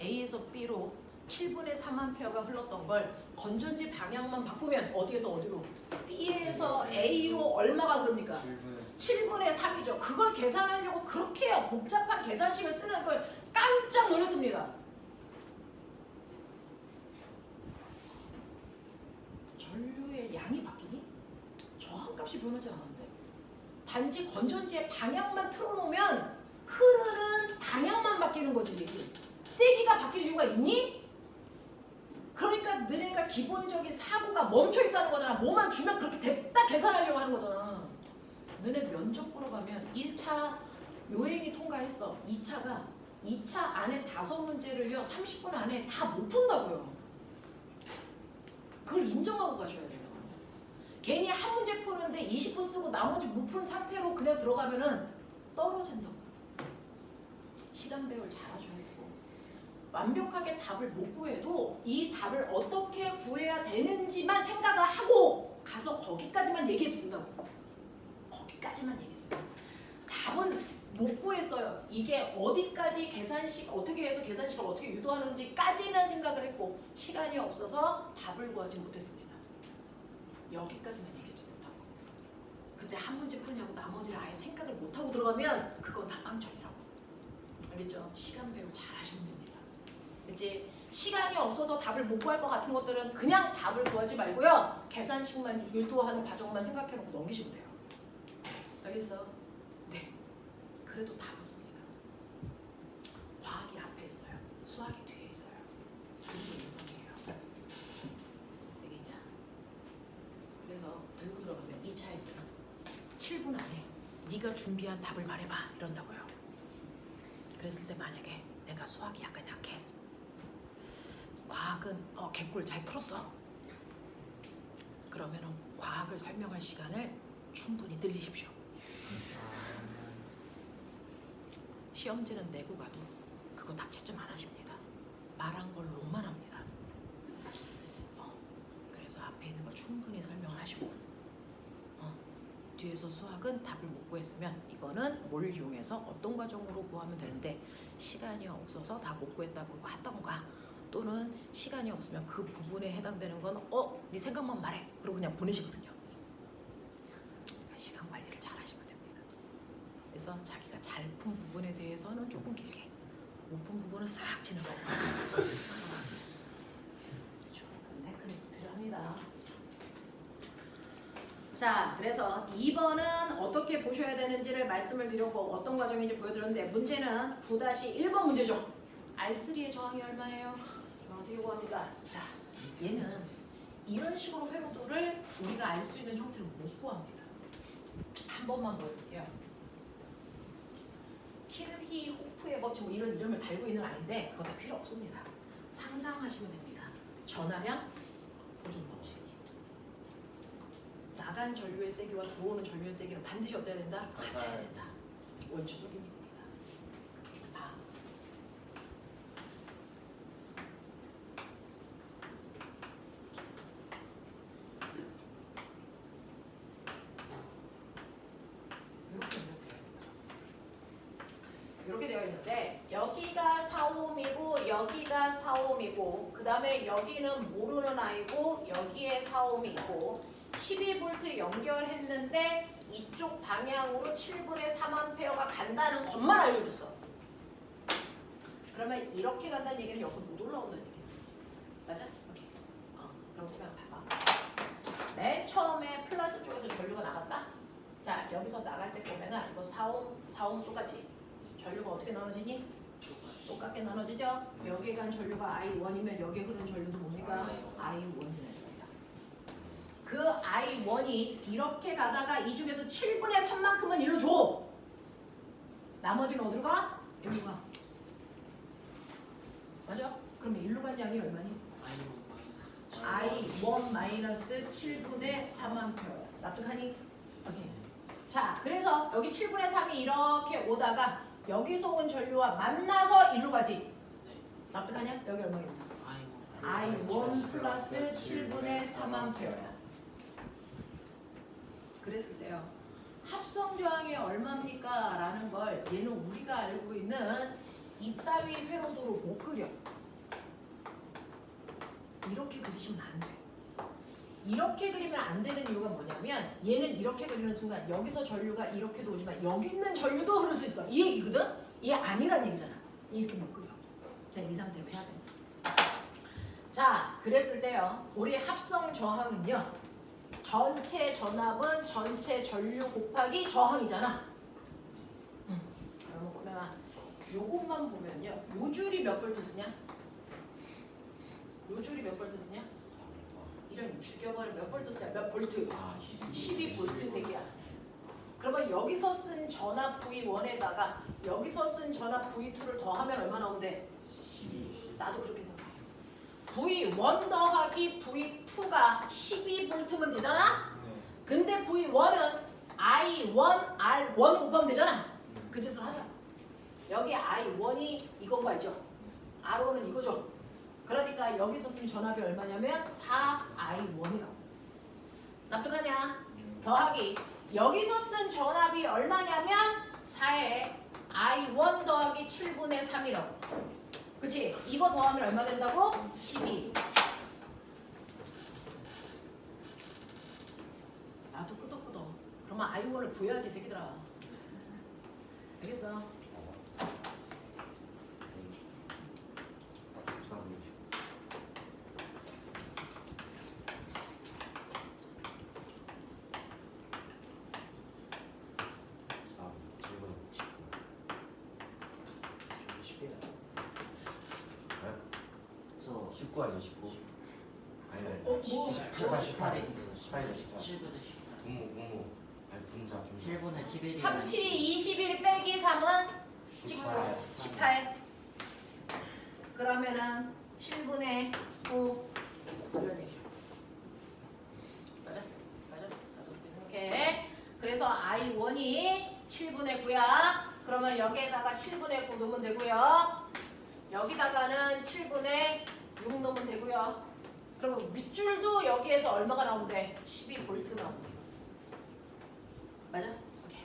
A에서 B로 7분의 3A가 흘렀던 걸 건전지 방향만 바꾸면 어디에서 어디로? B에서 A로 얼마가 흐릅니까? 7분의 3이죠. 그걸 계산하려고 그렇게 복잡한 계산식을 쓰는 걸 깜짝 놀랐습니다. 전류의 양이 바뀌니? 저항값이 변하지 않았는데 단지 건전지의 방향만 틀어놓으면 흐르는 방향만 바뀌는 거지. 세기가 바뀔 이유가 있니? 그러니까 너네가 기본적인 사고가 멈춰 있다는 거잖아. 뭐만 주면 그렇게 됐다 계산하려고 하는 거잖아. 너네 면접 보러 가면 1차 요행이 통과했어. 2차 안에 5문제를요 30분 안에 다 못 푼다고요. 그걸 인정하고 가셔야 돼요. 괜히 한 문제 푸는데 20분 쓰고 나머지 못 푼 상태로 그냥 들어가면은 떨어진다고. 시간 배열 잘하셔야 되고 완벽하게 답을 못 구해도 이 답을 어떻게 구해야 되는지만 생각을 하고 가서 거기까지만 얘기해 준다고. 거기까지만 얘기해 준다고. 답은 못 구했어요. 이게 어디까지 계산식 어떻게 해서 계산식을 어떻게 유도하는지까지는 생각을 했고 시간이 없어서 답을 구하지 못했습니다. 여기까지만 얘기해 준다고. 근데 한 문제 풀냐고 나머지를 아예 생각을 못하고 들어가면 그건 다 빵점이라고. 알겠죠? 시간 배우 잘 하시면 됩니다. 이제 시간이 없어서 답을 못 구할 것 같은 것들은 그냥 답을 구하지 말고요. 계산식만 유도하는 과정만 생각해놓고 넘기시면 돼요. 알겠어? 네. 그래도 다 붙습니다. 과학이 앞에 있어요. 수학이 뒤에 있어요. 준비 인성이에요. 되겠냐? 그래서 들고 들어가면 2차에서는 7분 안에 네가 준비한 답을 말해봐 이런다고요. 그랬을 때 만약에 내가 수학이 약간 약해. 과학은 개꿀 잘 풀었어. 그러면은 과학을 설명할 시간을 충분히 늘리십시오. 시험지는 내고 가도 그거 답채점 안 하십니다. 말한 걸로만 합니다. 그래서 앞에 있는 걸 충분히 설명하시고 뒤에서 수학은 답을 못 구했으면 이거는 뭘 이용해서 어떤 과정으로 구하면 되는데 시간이 없어서 다 못 구했다고 하던가 또는 시간이 없으면 그 부분에 해당되는 건 네 생각만 말해 그러고 그냥 보내시거든요. 시간 관리를 잘 하시면 됩니다. 그래서 자기가 잘 푼 부분에 대해서는 조금 길게 못 푼 부분은 싹 지나가는 거예요. 그렇죠. 근데 그래 자, 그래서 2번은 어떻게 보셔야 되는지를 말씀을 드렸고 어떤 과정인지 보여드렸는데 문제는 9-1번 문제죠. R3의 저항이 얼마예요? 어떻게 구합니까? 자, 얘는 이런 식으로 회로도를 우리가 알 수 있는 형태로 못 구합니다. 한 번만 보여드릴게요. 키르히호프의 법칙 뭐 이런 이름을 달고 있는 아이인데 그거 다 필요 없습니다. 상상하시면 됩니다. 전하량 보존 법칙. 나간 전류의 세기와 들어오는 전류의 세기는 반드시 어때야 된다? 같아야 된다. 원초적인 이유입니다. 봐. 이렇게 되어 있는데 여기가 4ohm이고 여기가 4ohm이고 그 다음에 여기는 모르는 아이고 여기에 4ohm이 있고 12V 연결했는데 이쪽 방향으로 7분의 3A가 간다는 것만 알려줬어. 그러면 이렇게 간다는 얘기는 여기서 못 올라온다는 얘기야. 맞아? 그럼 우리가 봐봐. 맨 처음에 플러스 쪽에서 전류가 나갔다? 자, 여기서 나갈 때 보면은 이거 4ohm 똑같지? 전류가 어떻게 나눠지니? 똑같게 나눠지죠? 여기에 간 전류가 I1이면 여기에 흐른 전류도 뭡니까? I1이라는 겁니다. 그 I1이 이렇게 가다가 이 중에서 7분의 3만큼은 일로 줘. 나머지는 어디로 가? 일로 가. 맞아? 그럼 일로 간 양이 얼마니? I1 마이너스 7분의 3A. 납득하니? 오케이. 자, 그래서 여기 7분의 3이 이렇게 오다가 여기서 온 전류와 만나서 일로 가지. 납득하냐? 여기 얼마야? I1 플러스 7분의 3A야. 그랬을 때요. 합성 저항이 얼마입니까? 라는 걸 얘는 우리가 알고 있는 이따위 회로도로 못 그려. 이렇게 그리시면 안 돼. 이렇게 그리면 안 되는 이유가 뭐냐면 얘는 이렇게 그리는 순간 여기서 전류가 이렇게도 오지만 여기 있는 전류도 흐를 수 있어. 이 얘기거든? 이게 아니란 얘기잖아. 이렇게 못 그려. 그냥 이 상태로 해야 돼. 자, 그랬을 때요. 우리 합성 저항은요. 전체 전압은 전체 전류 곱하기 저항이잖아. 그러면 보면 요것만 보면요. 요 줄이 몇 볼트 쓰냐? 요 줄이 몇 볼트 쓰냐? 이런 죽여버려. 몇 볼트 쓰냐? 몇 볼트? 12볼트 색이야. 그러면 여기서 쓴 전압 V1에다가 여기서 쓴 전압 V2를 더하면 얼마 나온대? 12. 나도 그렇게 생각해. V1 더하기 V2가 12볼트면 되잖아? 근데 V1은 I1, R1 곱하면 되잖아? 그 짓을 하자. 여기 I1이 이건 거 알죠? R1은 이거죠? 그러니까 여기서 쓴 전압이 얼마냐면 4I1이라고. 납득하냐? 더하기 여기서 쓴 전압이 얼마냐면 4에 I1 더하기 7분의 3이라고. 그치? 이거 더하면 얼마 된다고? 12. 나도 끄덕끄덕. 그러면 I1을 구해야지 새끼들아. 알겠어? 저 19 아니야 19? 아니 뭐? 18에 7분의 18 분모 아니 분자 7분의 11이 37이 21 빼기 3은 19, 18. 그러면은 7분의 9 이런 얘기죠. 맞아? 맞아? 이렇게. 그래서 I1이 7분의 9야. 그러면 여기에다가 7분의 9 넣으면 되고요. 여기다가는 7분의 6 넣으면 되고요. 그러면 밑줄도 여기에서 얼마가 나온대? 12V 나온대. 맞아? 오케이.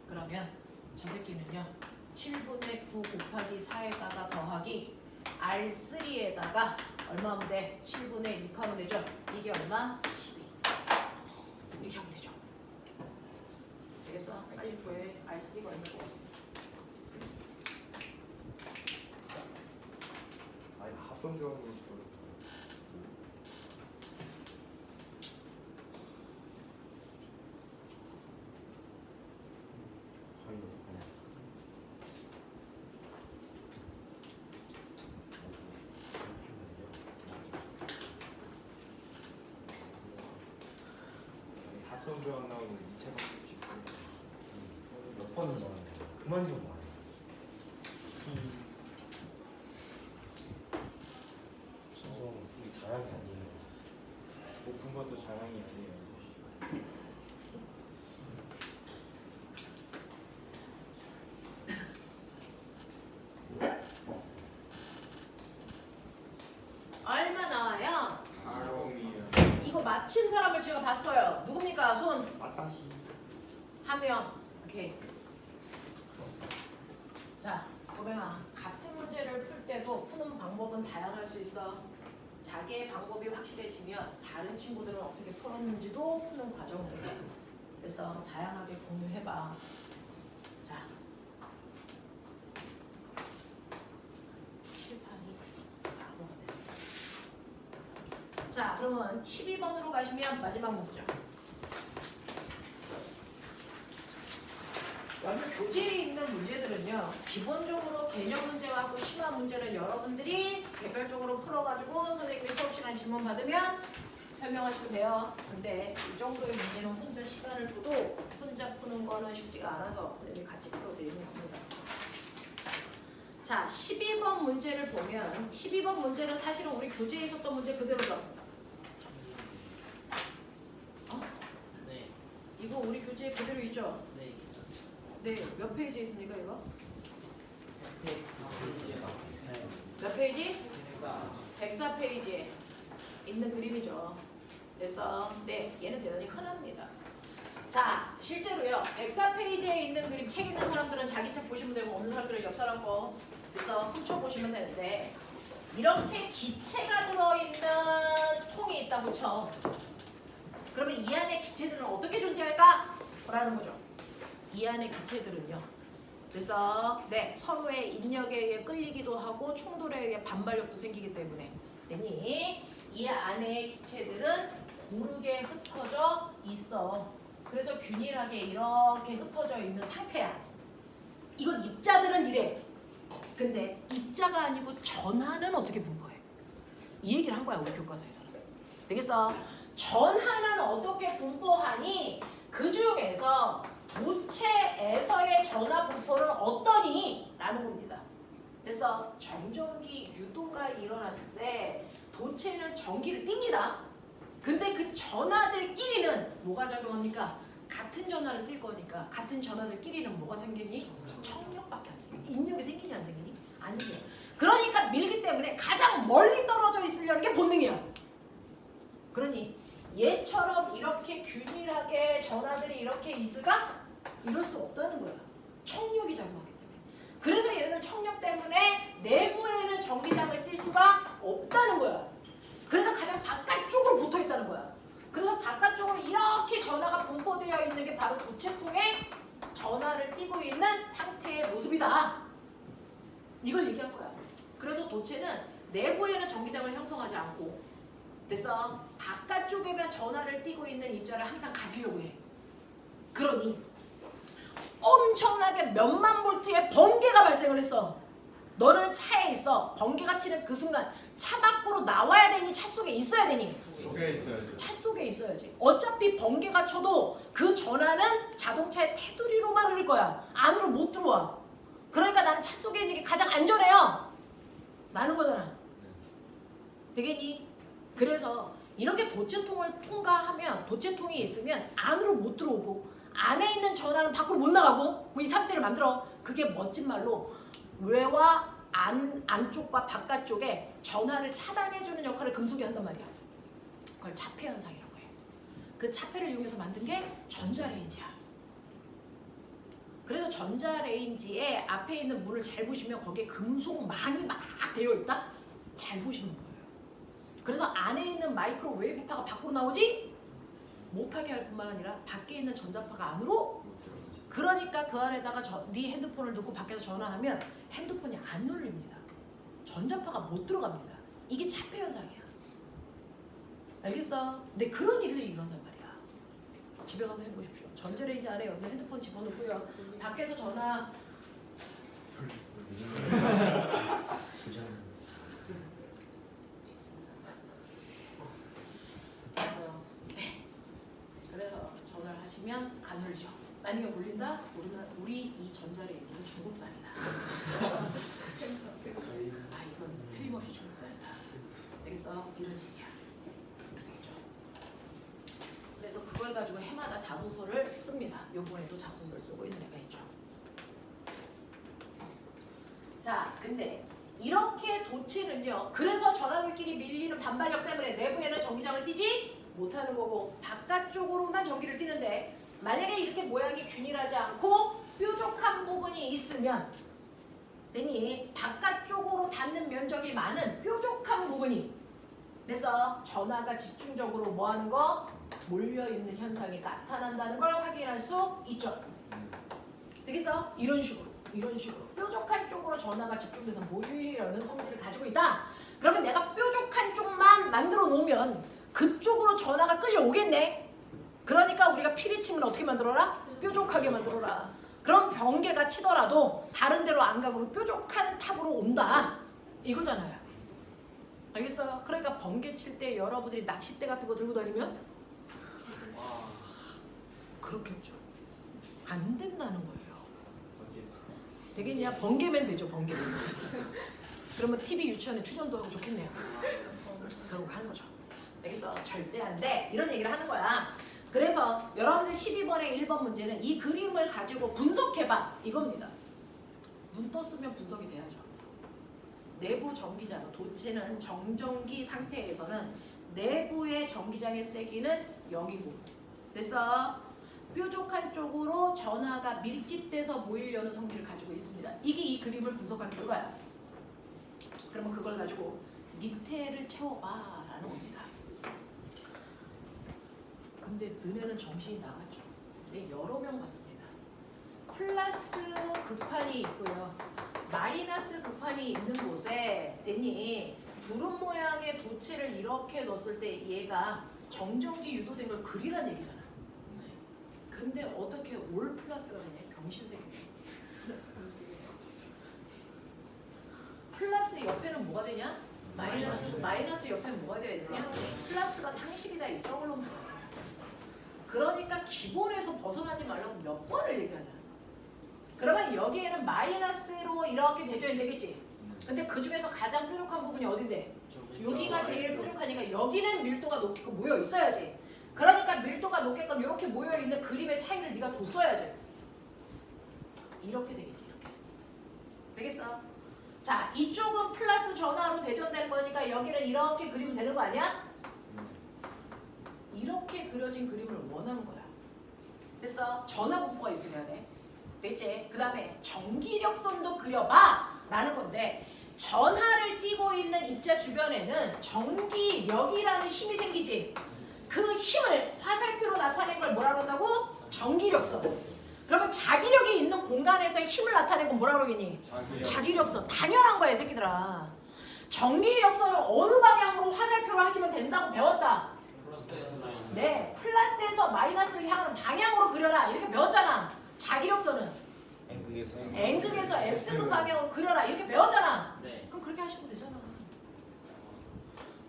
그러면 저 새끼는요. 7분의 9 곱하기 4에다가 더하기 R3에다가 얼마 하면 돼? 7분의 6 하면 되죠? 이게 얼마? 12. 이렇게 하면 되죠. 되겠어? 빨리 구해. R3가 얼마고? 아니 합성 저항이 합성 교환 나오는 이체밖에 없지. 몇 번은 말하네. 그만 좀 말해. 수성 풀이 자랑이 아니에요. 높은 것도 자랑이 아니에요. 얼마 나와요? 아롱이에요. 이거 맞힌 사람을 제가 봤어요. 누굽니까? 손. 아따시. 한 명. 오케이. 자, 고백아. 같은 문제를 풀 때도 푸는 방법은 다양할 수 있어. 자기의 방법이 확실해지면 다른 친구들은 어떻게 풀었는지도 푸는 과정을 해. 그래서 다양하게 공유해봐. 자. 칠판이 바보가 돼. 자, 그러면 12번으로 가시면 마지막 문제죠. 여기 교재에 있는 문제들은요, 기본적으로 개념 문제하고 심화 문제는 여러분들이 개별적으로 풀어가지고 선생님이 수업 시간 질문 받으면 설명하시면 돼요. 근데 이 정도의 문제는 혼자 시간을 줘도 혼자 푸는 거는 쉽지가 않아서 선생님이 같이 풀어드리는 겁니다. 자, 12번 문제를 보면 12번 문제는 사실은 우리 교재에 있었던 문제 그대로죠. 네. 이거 우리 교재에 그대로 있죠? 네, 있었어요. 네, 몇 페이지에 있습니까 이거? 페이지가. 네. 몇 페이지? 104페이지에 있는 그림이죠. 그래서 네, 얘는 대단히 흔합니다. 자, 실제로요. 104페이지에 있는 그림 책 있는 사람들은 자기 책 보시면 되고 없는 사람들은 옆 사람 거 그래서 훔쳐보시면 되는데 이렇게 기체가 들어있는 통이 있다고 쳐. 그러면 이 안에 기체들은 어떻게 존재할까? 라는 거죠. 이 안에 기체들은요. 그래서 네, 서로의 인력에 의해 끌리기도 하고 충돌에 의해 반발력도 생기기 때문에 되니 이 안에 기체들은 고르게 흩어져 있어. 그래서 균일하게 이렇게 흩어져 있는 상태야. 이건 입자들은 이래. 근데 입자가 아니고 전하는 어떻게 분포해? 이 얘기를 한 거야 우리 교과서에서는. 되겠어? 전하는 어떻게 분포하니? 그 중에서 도체에서의 전하 분포는 어떠니? 라는 겁니다. 그래서 정전기 유도가 일어났을 때 도체는 전기를 띱니다. 근데 그 전하들끼리는 뭐가 작용합니까? 같은 전하를 띨 거니까 같은 전하들끼리는 뭐가 생기니? 청력밖에 안 생기니? 인력이 생기니 안 생기니? 안 생겨. 그러니까 밀기 때문에 가장 멀리 떨어져 있으려는 게 본능이야. 그러니 얘처럼 이렇게 균일하게 전하들이 이렇게 있을까? 이럴 수 없다는 거야. 청력이 작용하기 때문에. 그래서 얘네들 청력 때문에 내부에는 전기장을 띌 수가 없다는 거야. 그래서 가장 바깥쪽으로 붙어 있다는 거야. 그래서 바깥쪽으로 이렇게 전하가 분포되어 있는 게 바로 도체통에 전하를 띠고 있는 상태의 모습이다. 이걸 얘기한 거야. 그래서 도체는 내부에는 전기장을 형성하지 않고 그래서 바깥쪽에만 전하를 띠고 있는 입자를 항상 가지려고 해. 그러니 엄청나게 몇만 볼트의 번개가 발생을 했어. 너는 차에 있어. 번개가 치는 그 순간 차 밖으로 나와야 되니 차 속에 있어야 되니? 속에 있어야죠. 차 속에 있어야지. 어차피 번개가 쳐도 그 전하는 자동차의 테두리로만 흐를 거야. 안으로 못 들어와. 그러니까 나는 차 속에 있는 게 가장 안전해요. 라는 거잖아. 되겠니? 그래서 이렇게 도체통을 통과하면 도체통이 있으면 안으로 못 들어오고 안에 있는 전하는 밖으로 못 나가고 뭐 이 상태를 만들어. 그게 멋진 말로 외와 안쪽과 바깥쪽에 전하를 차단해주는 역할을 금속이 한단 말이야. 그걸 차폐 현상이라고 해. 그 차폐를 이용해서 만든 게 전자레인지야. 그래서 전자레인지에 앞에 있는 문을 잘 보시면 거기에 금속망이 막 되어 있다? 잘 보시면 보여요. 그래서 안에 있는 마이크로웨이브파가 밖으로 나오지 못하게 할 뿐만 아니라 밖에 있는 전자파가 안으로 그러니까 그 안에다가 네 핸드폰을 넣고 밖에서 전화하면 핸드폰이 안 눌립니다. 전자파가 못 들어갑니다. 이게 차폐 현상이야. 알겠어? 근데 그런 일들이 일어난단 말이야. 집에 가서 해보십시오. 전자레인지 안에 여기 핸드폰 집어넣고요. 밖에서 전화 그래서 울리면 안 울죠. 만약에 울린다? 우리 이 전자레인지는 중국산이다. 이건 틀림없이 중국산이다. 알겠어? 이런 얘기야. 되겠죠? 그래서 그걸 가지고 해마다 자소서를 씁니다. 요번에도 자소서를 쓰고 있는 애가 있죠. 자, 근데 이렇게 도체는요. 그래서 전하들끼리 밀리는 반발력 때문에 내부에는 전기장을 띄지 못하는 거고 바깥쪽으로만 전기를 띄는데 만약에 이렇게 모양이 균일하지 않고 뾰족한 부분이 있으면 되니 바깥쪽으로 닿는 면적이 많은 뾰족한 부분이 그래서 전하가 집중적으로 뭐하는 거? 몰려있는 현상이 나타난다는 걸 확인할 수 있죠. 되겠어? 이런 식으로 뾰족한 쪽으로 전하가 집중돼서 몰리려는 성질을 가지고 있다. 그러면 내가 뾰족한 쪽만 만들어 놓으면 그쪽으로 전하가 끌려오겠네. 그러니까 우리가 피리침을 어떻게 만들어라? 뾰족하게 만들어라. 그럼 번개가 치더라도 다른 데로 안 가고 그 뾰족한 탑으로 온다. 이거잖아요. 알겠어요? 그러니까 번개 칠 때 여러분들이 낚싯대 같은 거 들고 다니면 그렇겠죠. 안 된다는 거예요. 되겠냐? 번개면 되죠. 번개면. 그러면 TV 유치원에 출연도 하고 좋겠네요. 그런 거 하는 거죠. 알겠어? 절대 안 돼. 이런 얘기를 하는 거야. 그래서 여러분들 12번의 1번 문제는 이 그림을 가지고 분석해봐. 이겁니다. 눈 떴으면 분석이 돼야죠. 내부 전기장, 도체는 정전기 상태에서는 내부의 전기장의 세기는 0이고 됐어? 뾰족한 쪽으로 전하가 밀집돼서 모이려는 성질을 가지고 있습니다. 이게 이 그림을 분석한 결과야. 그러면 그걸 가지고 밑에를 채워봐 라는 겁니다. 근데 너네는 정신이 나갔죠. 네, 여러 명 봤습니다. 플러스 극판이 있고요. 마이너스 극판이 있는 곳에 내니 구름 모양의 도체를 이렇게 넣었을 때 얘가 정전기 유도된 걸 그리란 얘기잖아. 근데 어떻게 올 플러스가 되냐? 병신새끼. 플러스 옆에는 뭐가 되냐? 마이너스. 마이너스 옆에는 뭐가 되어야 되냐? 플러스가 상식이 다 있어 그러면. 그러니까 기본에서 벗어나지 말라고 몇 번을 얘기하냐. 그러면 여기에는 마이너스로 이렇게 대전이 되겠지. 근데 그 중에서 가장 뾰족한 부분이 어딘데? 여기가 제일 뾰족하니까 여기는 밀도가 높고 모여 있어야지. 그러니까 밀도가 높게끔 이렇게 모여 있는 그림의 차이를 네가 뒀어야지. 이렇게 되겠지. 이렇게. 되겠어? 자, 이쪽은 플러스 전하로 대전될 거니까 여기는 이렇게 그리면 되는 거 아니야? 이렇게 그려진 그림을 원하는 거야. 됐어? 전하 분포가 이렇게 돼야 돼. 됐지? 그 다음에 전기력선도 그려봐 라는 건데 전하를 띠고 있는 입자 주변에는 전기력이라는 힘이 생기지. 그 힘을 화살표로 나타낸 걸 뭐라 그런다고? 전기력선. 그러면 자기력이 있는 공간에서의 힘을 나타낸 건 뭐라 그러겠니? 자기력선. 당연한 거야, 새끼들아. 전기력선을 어느 방향으로 화살표를 하시면 된다고 배웠다. 네, 플러스에서 마이너스를 향하는 방향으로 그려라. 이렇게 배웠잖아. 자기력선은 N극에서 S극 방향으로 그려라. 이렇게 배웠잖아. 네. 그럼 그렇게 하시면 되잖아.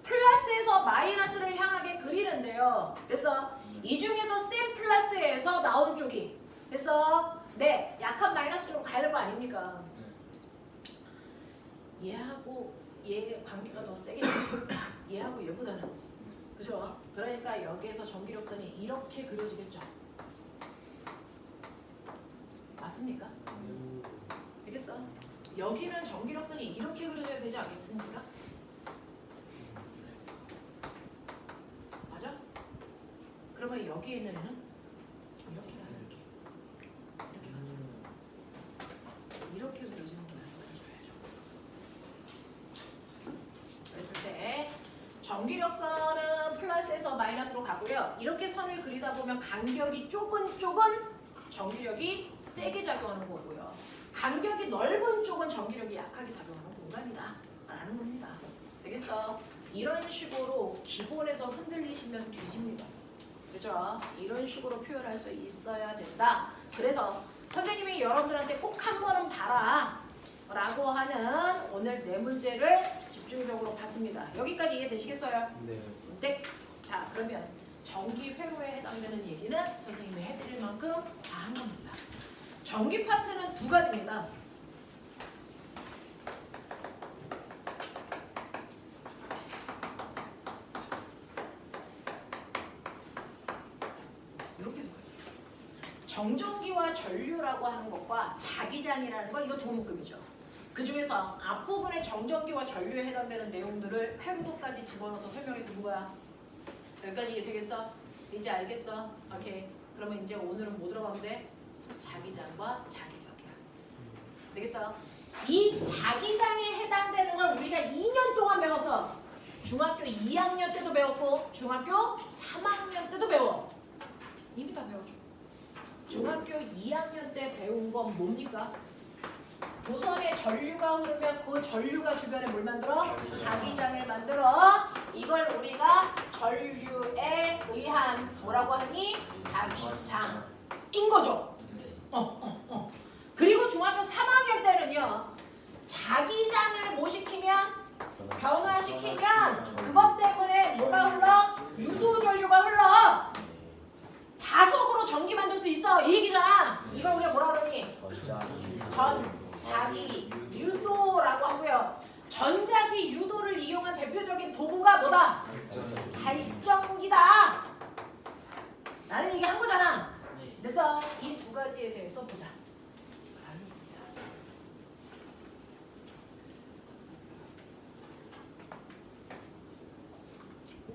플러스에서 마이너스를 향하게 그리는데요. 됐어? 이 중에서 센 플러스에서 나온 쪽이 됐어? 네, 약한 마이너스 쪽으로 가야 될 거 아닙니까? 얘하고 얘 관계가 더 세게 얘하고 얘보다는 그죠? 그러니까 여기에서 전기력선이 이렇게 그려지겠죠. 맞습니까? 되겠어? 여기는 전기력선이 이렇게 그려져야 되지 않겠습니까? 맞아? 그러면 여기에 있는 애는 이렇게 가요. 이렇게 가죠. 이렇게 그려지는 거야. 그려줘야죠. 그랬을 때 전기력선은 플러스에서 마이너스로 가고요. 이렇게 선을 그리다 보면 간격이 좁은 쪽은 전기력이 세게 작용하는 거고요. 간격이 넓은 쪽은 전기력이 약하게 작용하는 공간이다 라는 겁니다. 되겠어? 이런 식으로 기본에서 흔들리시면 뒤집니다. 그죠? 이런 식으로 표현할 수 있어야 된다. 그래서 선생님이 여러분들한테 꼭 한 번은 봐라 라고 하는 오늘 네 문제를 집중적으로 봤습니다. 여기까지 이해되시겠어요? 네. 네. 자, 그러면 전기 회로에 해당되는 얘기는 선생님이 해드릴 만큼 다 한 겁니다. 전기 파트는 두 가지입니다. 이렇게 두 가지. 정전기와 전류라고 하는 것과 자기장이라는 거 이거 두 묶음이죠. 그 중에서 앞부분에 정전기와 전류에 해당되는 내용들을 회로도까지 집어넣어서 설명해 드린 거야. 여기까지 이해되겠어? 이제 알겠어? 오케이. 그러면 이제 오늘은 뭐 들어가면 돼? 자기장과 자기력이야. 되겠어? 이 자기장에 해당되는 걸 우리가 2년 동안 배웠어. 중학교 2학년 때도 배웠고 중학교 3학년 때도 배워. 이미 다 배워줘. 중학교 2학년 때 배운 건 뭡니까? 도선에 전류가 흐르면 그 전류가 주변에 뭘 만들어? 자기장을 만들어. 이걸 우리가 전류에 의한 뭐라고 하니? 자기장인 거죠. 그리고 중학교 3학년 때는요. 자기장을 뭐 시키면? 변화시키면 그것 때문에 뭐가 흘러? 유도 전류가 흘러. 자석으로 전기 만들 수 있어. 이 얘기잖아. 이걸 우리가 뭐라 그러니? 전자기 유도라고 하고요. 전자기 유도를 이용한 대표적인 도구가 뭐다? 발전기다. 라는 얘기 한 거잖아. 그래서 이 두 가지에 대해서 보자.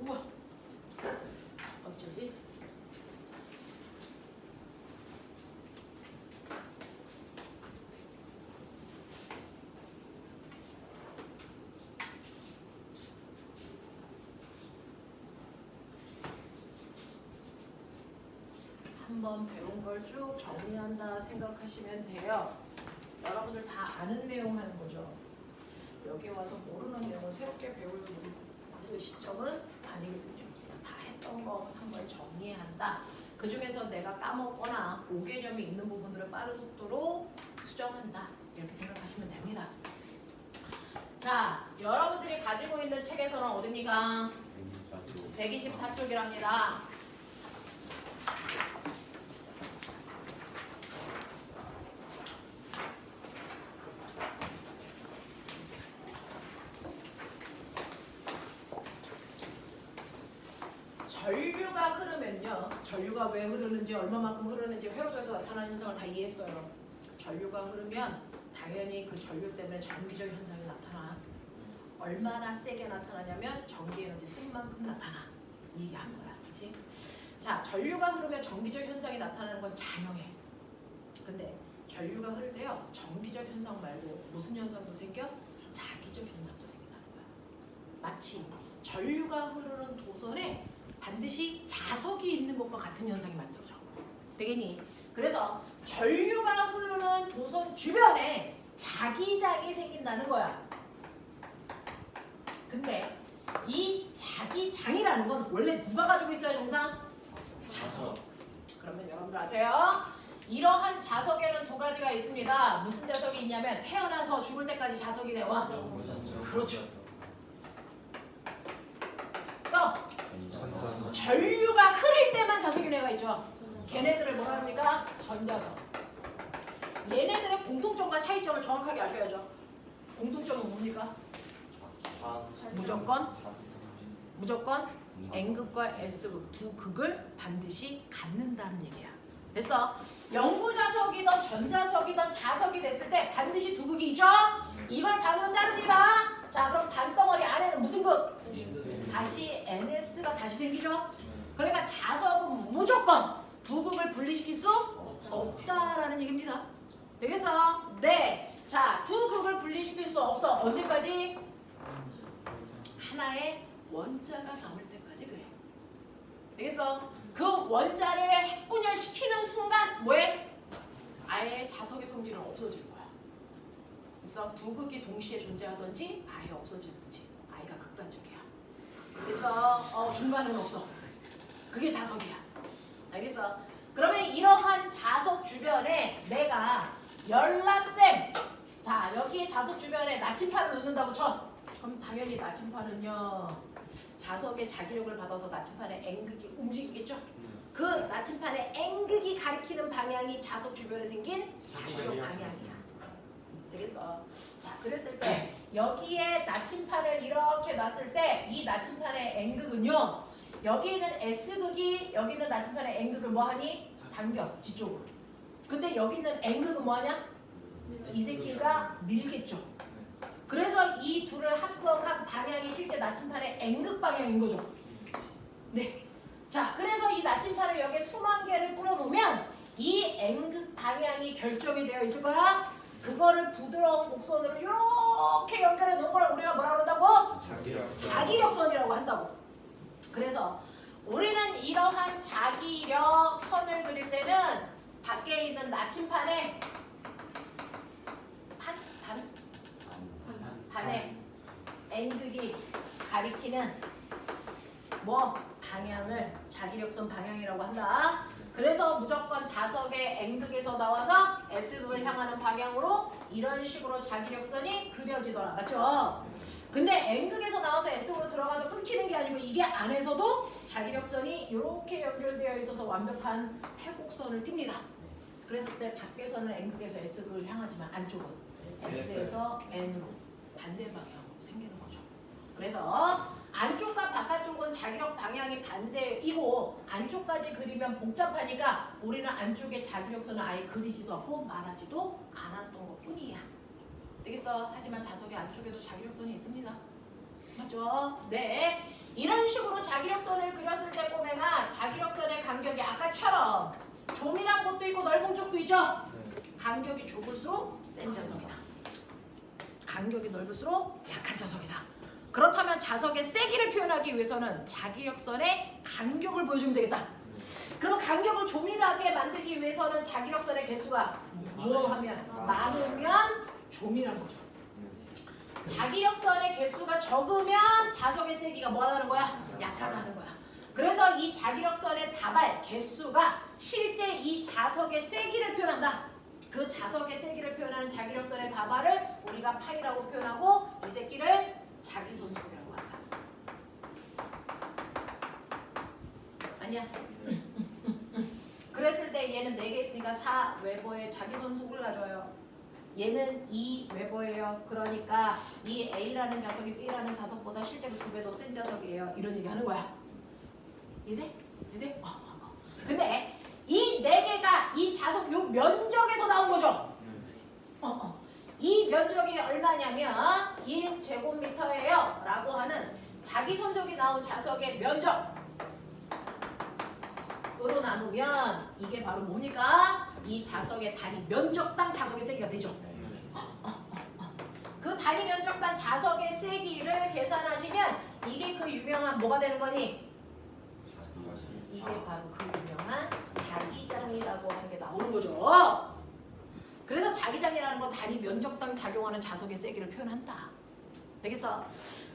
우와. 어쩌지? 한번 배운 걸 쭉 정리한다 생각하시면 돼요. 여러분들 다 아는 내용 하는 거죠. 여기 와서 모르는 내용을 새롭게 배울 그 시점은 아니거든요. 다 했던 거 한번 정리한다. 그 중에서 내가 까먹거나 오개념이 있는 부분들을 빠른 속도로 수정한다. 이렇게 생각하시면 됩니다. 자, 여러분들이 가지고 있는 책에서는 어딥니까? 124쪽이랍니다. 전류가 흐르면요. 전류가 왜 흐르는지 얼마만큼 흐르는지 회로도에서 나타나는 현상을 다 이해했어요. 전류가 흐르면 당연히 그 전류 때문에 전기적 현상이 나타나. 얼마나 세게 나타나냐면 전기 에너지 쓴 만큼 나타나. 이 얘기한 거야. 그치? 자, 전류가 흐르면 전기적 현상이 나타나는 건 당연해. 근데 전류가 흐를 때요. 전기적 현상 말고 무슨 현상도 생겨? 자기적 현상도 생긴다는 거야. 마치 전류가 흐르는 도선에 반드시 자석이 있는 것과 같은 현상이 만들어져. 되겠니? 그래서 전류가 흐르는 도선 주변에 자기장이 생긴다는 거야. 근데 이 자기장이라는 건 원래 누가 가지고 있어요, 정상? 자석. 그러면 여러분들 아세요? 이러한 자석에는 두 가지가 있습니다. 무슨 자석이 있냐면 태어나서 죽을 때까지 자석이 내와. 그렇죠. 또 전류가 흐를 때만 자석이 내가 있죠. 걔네들을 뭐라 합니까? 전자석. 얘네들의 공통점과 차이점을 정확하게 아셔야죠. 공통점은 뭡니까? 무조건 N극과 S극 두 극을 반드시 갖는다는 얘기야. 됐어? 영구자석이든 전자석이든 자석이 됐을 때 반드시 두 극이 있죠? 이걸 반으로 자릅니다. 자, 그럼 반덩어리 안에는 무슨 극? 다시 NS가 다시 생기죠? 그러니까 자석은 무조건 두 극을 분리시킬 수 없다라는 얘기입니다. 되겠어? 네. 자, 두 극을 분리시킬 수 없어. 언제까지? 하나의 원자가 남을 때까지 그래. 되겠어? 그 원자를 핵분열시키는 순간 뭐해? 아예 자석의 성질은 없어질 거야. 그래서 두 극이 동시에 존재하든지 아예 없어지든지 아이가 극단적이야. 그래서 중간은 없어. 그게 자석이야. 알겠어? 그러면 이러한 자석 주변에 내가 열나셈, 자 여기에 자석 주변에 나침판을 놓는다고 쳐. 그럼 당연히 나침판은요 자석의 자기력을 받아서 나침판의 N극이 움직이겠죠? 그 나침판의 N극이 가리키는 방향이 자석 주변에 생긴 자기력 방향이야. 되겠어? 자, 그랬을 때 여기에 나침판을 이렇게 놨을 때 이 나침판의 N극은요. 여기 있는 S극이 여기 있는 나침판의 N극을 뭐하니? 당겨, 뒤쪽으로. 근데 여기 있는 N극은 뭐하냐? 이 새끼가 밀겠죠. 그래서 이 둘을 합성한 방향이 실제 나침판의 N극 방향인 거죠. 네. 자, 그래서 이 나침판을 여기에 수만 개를 뿌려놓으면 이 N극 방향이 결정이 되어 있을 거야. 그거를 부드러운 곡선으로 이렇게 연결해 놓은 걸 우리가 뭐라 그런다고? 자기력선이라고 한다고. 그래서 우리는 이러한 자기력선을 그릴 때는 밖에 있는 나침판에 반에 N극이 가리키는 뭐 방향을 자기력선 방향이라고 한다. 그래서 무조건 자석의 N극에서 나와서 S극을 향하는 방향으로 이런 식으로 자기력선이 그려지더라. 맞죠? 근데 N극에서 나와서 S극으로 들어가서 끊기는 게 아니고 이게 안에서도 자기력선이 이렇게 연결되어 있어서 완벽한 회곡선을 띱니다. 그랬을 때 밖에서는 N극에서 S극을 향하지만 안쪽은 S에서 N으로 반대 방향으로 생기는 거죠. 그래서 안쪽과 바깥쪽은 자기력 방향이 반대이고 안쪽까지 그리면 복잡하니까 우리는 안쪽에 자기력선을 아예 그리지도 않고 말하지도 않았던 것뿐이야. 되겠어? 하지만 자석의 안쪽에도 자기력선이 있습니다. 맞죠? 네. 이런 식으로 자기력선을 그렸을 때 꼬맹아 자기력선의 간격이 아까처럼 조밀한 곳도 있고 넓은 쪽도 있죠? 간격이 좁을수록 센 자석이다. 간격이 넓을수록 약한 자석이다. 그렇다면 자석의 세기를 표현하기 위해서는 자기력선의 간격을 보여주면 되겠다. 그럼 간격을 조밀하게 만들기 위해서는 자기력선의 개수가 뭐 하면 많으면 조밀한 거죠. 자기력선의 개수가 적으면 자석의 세기가 뭐하다는 거야? 약하다는 거야. 그래서 이 자기력선의 다발 개수가 실제 이 자석의 세기를 표현한다. 그 자석의 세기를 표현하는 자기력선의 다발을 우리가 파이라고 표현하고 이 새끼를 자기손속이라고 한다. 아니야? 그랬을 때 얘는 4개 있으니까 4웨버의 자기손속을 가져요. 얘는 2웨버예요. 그러니까 이 A라는 자석이 B라는 자석보다 실제로 2배 더 센 자석이에요. 이런 얘기 하는 거야. 이해돼? 이해돼? 근데 이 4개가 이 자석 요 면적에서 나온 거죠? 이 면적이 얼마냐면 1제곱미터예요 라고 하는 자기손속이 나온 자석의 면적으로 나누면 이게 바로 뭡니까? 이 자석의 단위 면적당 자석의 세기가 되죠. 그 단위 면적당 자석의 세기를 계산하시면 이게 그 유명한 뭐가 되는 거니? 이게 바로 그 유명한 자기장이라고 하는 게 나오는 거죠. 그래서 자기장이라는 건 단위 면적당 작용하는 자석의 세기를 표현한다. 되겠어?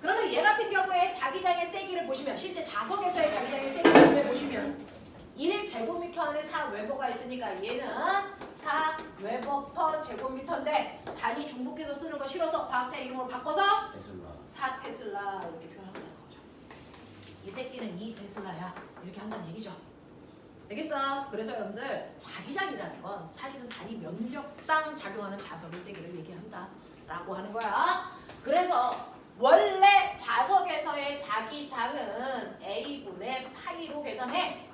그러면 얘 같은 경우에 자기장의 세기를 보시면 실제 자석에서의 자기장의 세기를 보시면 1제곱미터 안에 4웨버가 있으니까 얘는 4웨버 퍼 제곱미터인데 단위 중복해서 쓰는 거 싫어서 과학자 이름으로 바꿔서 4테슬라 이렇게 표현한다는 거죠. 이 새끼는 2테슬라야 이렇게 한다는 얘기죠. 되겠어? 그래서 여러분들 자기장이라는 건 사실은 단위 면적당 작용하는 자석의 세기를 얘기한다 라고 하는 거야. 그래서 원래 자석에서의 자기장은 A분의 파이로 계산해.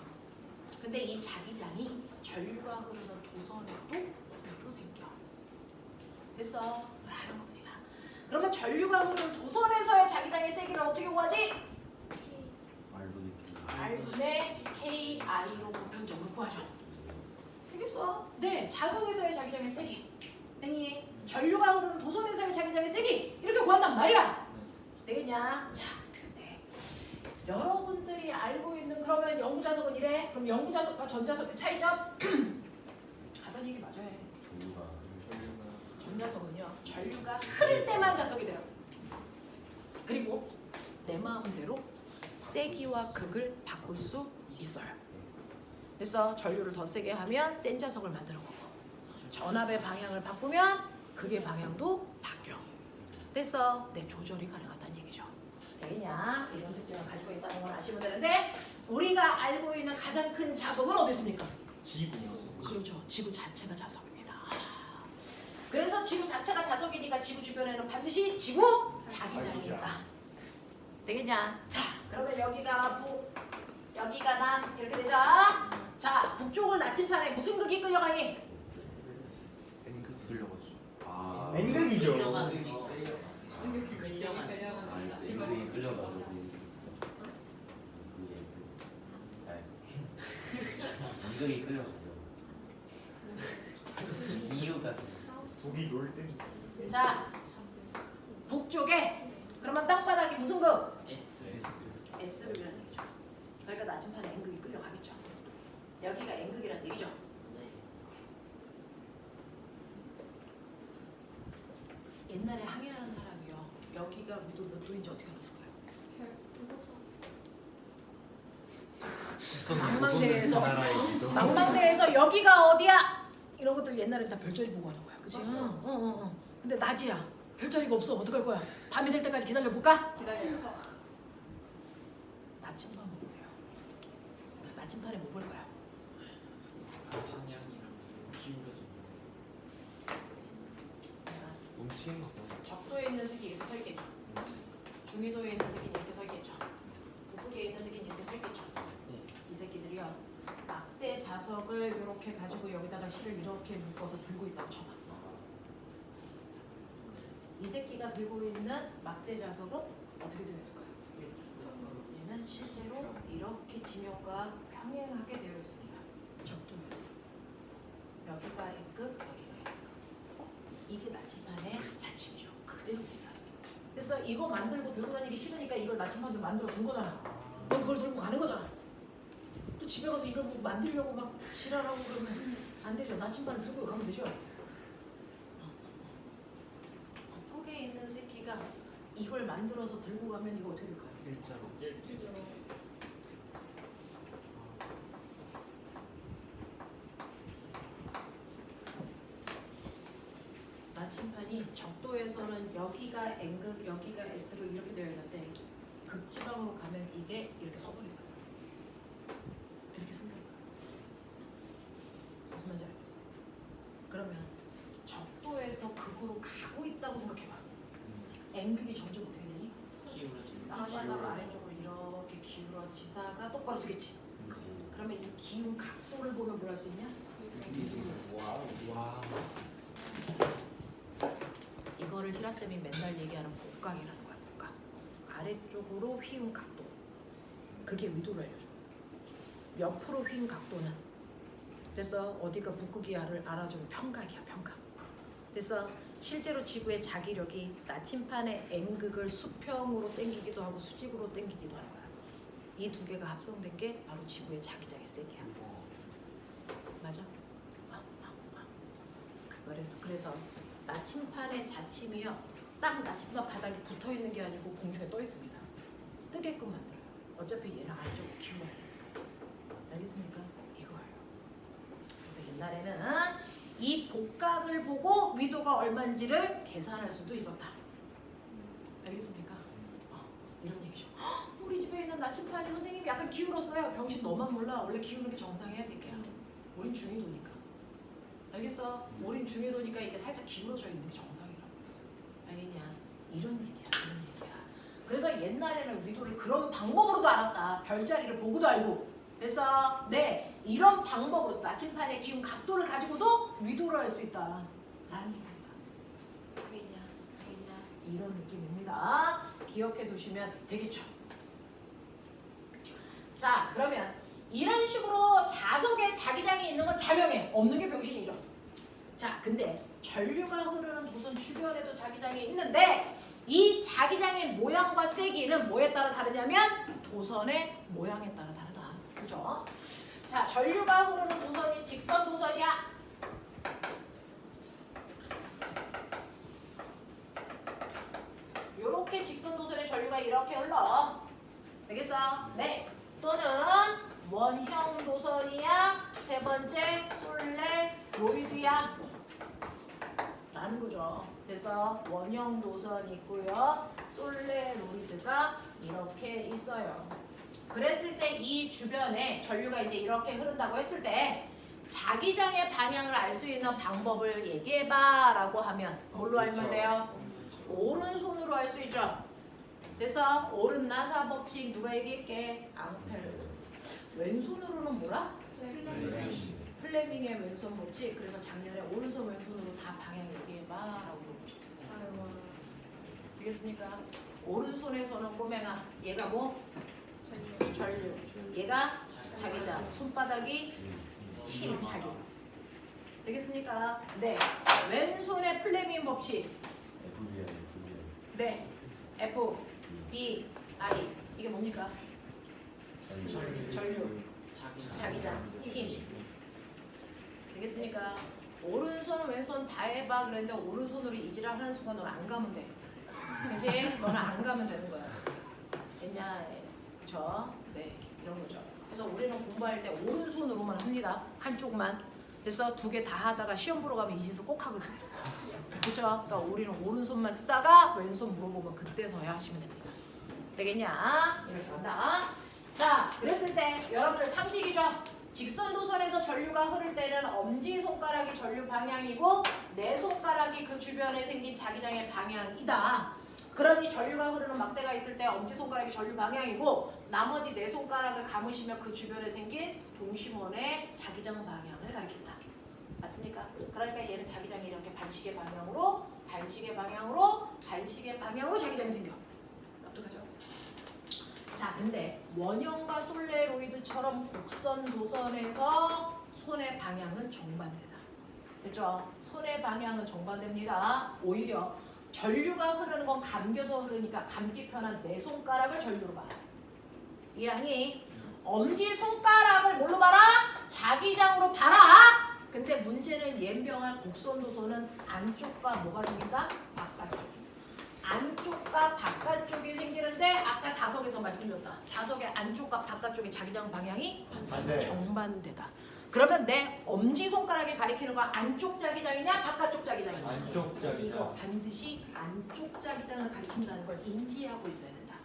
근데 이 자기장이 전류가 흐르는 도선에도 그대로 생겨. 됐어? 라는 겁니다. 그러면 전류가 흐르는 도선에서의 자기장의 세기를 어떻게 구하지? R분의 KI로 보편적으로 구하죠. 되겠어? 네, 자석에서의 자기장의 세기. 땡이. 전류가 흐르는 도선에서의 자기장의 세기. 이렇게 구한단 말이야. 되겠냐? 자, 네. 여러분들이 알고 있는 그러면 영구자석은 이래? 그럼 영구자석과 전자석의 차이점? 하던 얘기 맞아요. 전자석은요. 전류가 흐를 때만 자석이 돼요. 그리고 내 마음대로 세기와 극을 바꿀 수 있어요. 그래서 전류를 더 세게 하면 센 자석을 만드는 거고 전압의 방향을 바꾸면 극의 방향도 바뀌어. 그래서 내 조절이 가능하다는 얘기죠. 되겠냐? 이런 특징을 가지고 있다는 걸 아시면 되는데 우리가 알고 있는 가장 큰 자석은 어디 있습니까? 지구. 그렇죠. 지구 자체가 자석입니다. 그래서 지구 자체가 자석이니까 지구 주변에는 반드시 지구 자기장이 있다. 되겠냐? 자, 그러면 여기가 북, 여기가 남 이렇게 되죠? 자, 북쪽을 나침판에 무슨 극이 끌려가니? N극 끌려가지고. 아. N극이죠. 끌려가는 거. N극이 끌려가지고. N극이 끌려가죠. 이유가 북이 놀 때. 자, 북쪽에 그러면 땅바닥이 무슨 극? S. S를 이라는 얘기죠. 그러니까 나침판에 N극이 끌려가겠죠. 여기가 N극이라는 얘기죠. 네. 옛날에 항해하는 사람이요. 여기가 위도 몇 도인지 어떻게 알았을까요? 망망대해에서 여기가 어디야? 이런 것들 옛날에 다 별자리 보고 하는 거야. 그치? 근데 낮이야. 별자리가 없어. 어떡할 거야? 밤이 될 때까지 기다려볼까? 나침반 보면 돼요. 나침반에 뭐 볼 거야? 방향이랑 기울어진 뭉치는 거. 적도에 있는 색이 이렇게 서 있겠죠. 중위도에 있는 색이 이렇게 서 있겠죠. 북극에 있는 색이 이렇게 서 있겠죠. 네. 이 새끼들이요. 막대 자석을 이렇게 가지고 여기다가 실을 이렇게 묶어서 들고 있다고 쳐봐. 이 새끼가 들고 있는 막대 자석은 어떻게 되어 있을까요? 얘는 실제로 이렇게 지면과 평행하게 되어 있습니다. 적도에서. 여기가 N극, 여기가 S극. 이게 나침반의 자침이죠. 그대로입니다. 그래서 이거 만들고 들고 다니기 싫으니까 이걸 나침반도 만들어 둔 거잖아. 너 그걸 들고 가는 거잖아. 또 집에 가서 이걸 뭐 만들려고 막 지랄하고 그러면 안 되죠. 나침반을 들고 가면 되죠. 북극에 있는 새끼가 이걸 만들어서 들고 가면 이거 어떻게 될까요? 일자로. 나침반이 적도에서는 여기가 N극, 여기가 S극 이렇게 되어 있는데 극지방으로 가면 이게 이렇게 서버린다. 이렇게 쓴다. 무슨 말인지 알겠어? 그러면 적도에서 극으로 가고 있다고 생각해봐. N극이 점점 어떻게 되니? 기울어진 땅바닥 아래쪽으로 이렇게 기울어지다가 똑바로 쓰겠지. 그러면 이 기운 각도를 보면 뭘 할 수 있냐? 와. 이거를 히라쌤이 맨날 얘기하는 복각이라는 거야. 복각. 아래쪽으로 휘운 각도. 그게 위도를 알려줘. 옆으로 휜 각도는 그래서 어디가 북극이야를 알아주는 평각이야. 평각. 그래서 실제로 지구의 자기력이 나침판의 N극을 수평으로 당기기도 하고 수직으로 당기기도 하는 거야. 이 두 개가 합성된 게 바로 지구의 자기장의 세기야. 맞아? 그래서 나침판의 자침이요. 딱 나침반 바닥에 붙어 있는 게 아니고 공중에 떠 있습니다. 뜨게끔 만들어요. 어차피 얘는 아래쪽으로 기울어야 되니까. 알겠습니까? 이거예요. 그래서 옛날에는 이 복각을 보고 위도가 얼마인지를 계산할 수도 있었다. 알겠습니까? 이런 얘기죠. 우리 집에 있는 나침판이 선생님이 약간 기울었어요. 병신 너만 몰라. 원래 기우는 게 정상이야, 새끼야. 우린 중위도니까. 알겠어? 우린 중위도니까 이게 살짝 기울어져 있는 게 정상이라고. 알겠냐? 이런 얘기야. 이런 얘기야. 그래서 옛날에는 위도를 그런 방법으로도 알았다. 별자리를 보고도 알고. 그래서 네, 이런 방법으로 나침판의 기운 각도를 가지고도 위도를 할 수 있다. 라는 얘기입니다. 알겠냐? 알겠냐? 이런 느낌입니다. 기억해 두시면 되겠죠. 자, 그러면 이런 식으로 자석에 자기장이 있는 건 자명해. 없는 게 병신이죠. 자, 근데 전류가 흐르는 도선 주변에도 자기장이 있는데 이 자기장의 모양과 세기는 뭐에 따라 다르냐면 도선의 모양에 따라 다르다. 그죠? 자, 전류가 흐르는 도선이 직선 도선이야. 요렇게 직선 도선의 전류가 이렇게 흘러. 되겠어? 네. 또는 원형 도선이야. 세 번째 솔레로이드야. 라는 거죠. 그래서 원형 도선이 있고요. 솔레로이드가 이렇게 있어요. 그랬을 때 이 주변에 전류가 이제 이렇게 흐른다고 했을 때 자기장의 방향을 알 수 있는 방법을 얘기해봐 라고 하면 뭘로 알면 돼요? 오른손으로 알 수 있죠. 그래서 오른 나사 법칙 누가 얘기할게? 앙페르. 왼손으로는 뭐라? 플레밍의 왼손 법칙. 그래서 작년에 오른손 왼손으로 다 방향 얘기해봐 라고 물어보셨어요. 되겠습니까? 오른손에서는 꼬맹아 얘가 뭐? 전류. 얘가 자기장. 손바닥이 힘 자기. 되겠습니까? 네. 왼손의 플레밍 법칙. 네. F, B, I. 이게 뭡니까? 전류. 자기장. 힘. 되겠습니까? 오른손 왼손 다 해봐 그랬는데 오른손으로 이지랄 하는 순간 너는 안 가면 돼. 그치? 너는 안 가면 되는 거야. 됐냐? 그쵸? 네. 이런 거죠. 그래서 우리는 공부할 때 오른손으로만 합니다. 한쪽만. 그래서 두 개 다 하다가 시험 보러 가면 이 짓을 꼭 하거든. 그쵸? 그러니까 우리는 오른손만 쓰다가 왼손 물어보면 그때서야 하시면 됩니다. 되겠냐? 이렇게 한다. 자, 그랬을 때 여러분들 상식이죠? 직선 도선에서 전류가 흐를 때는 엄지손가락이 전류 방향이고 내 손가락이 그 주변에 생긴 자기장의 방향이다. 그러니 전류가 흐르는 막대가 있을 때 엄지손가락이 전류 방향이고 나머지 네 손가락을 감으시면 그 주변에 생긴 동심원의 자기장 방향을 가리킨다. 맞습니까? 그러니까 얘는 자기장이 이렇게 반시계 방향으로 반시계 방향으로 반시계 방향으로 자기장이 생겨. 똑똑하죠? 자, 근데 원형과 솔레로이드처럼 곡선 도선에서 손의 방향은 정반대다. 됐죠? 손의 방향은 정반대입니다. 오히려 전류가 흐르는 건 감겨서 흐르니까 감기 편한 내 손가락을 전류로 봐라. 이해하니? 엄지손가락을 뭘로 봐라? 자기장으로 봐라. 근데 문제는 연병할 곡선 도선은 안쪽과 뭐가 생긴다? 바깥쪽. 안쪽과 바깥쪽이 생기는데 아까 자석에서 말씀드렸다. 자석의 안쪽과 바깥쪽의 자기장 방향이 정반대다. 그러면 내 엄지손가락이 가리키는 거 안쪽 자기장이냐 바깥쪽 자기장이냐? 안쪽 자기장. 이거 반드시 안쪽 자기장을 가리킨다는 걸 인지하고 있어야 된다.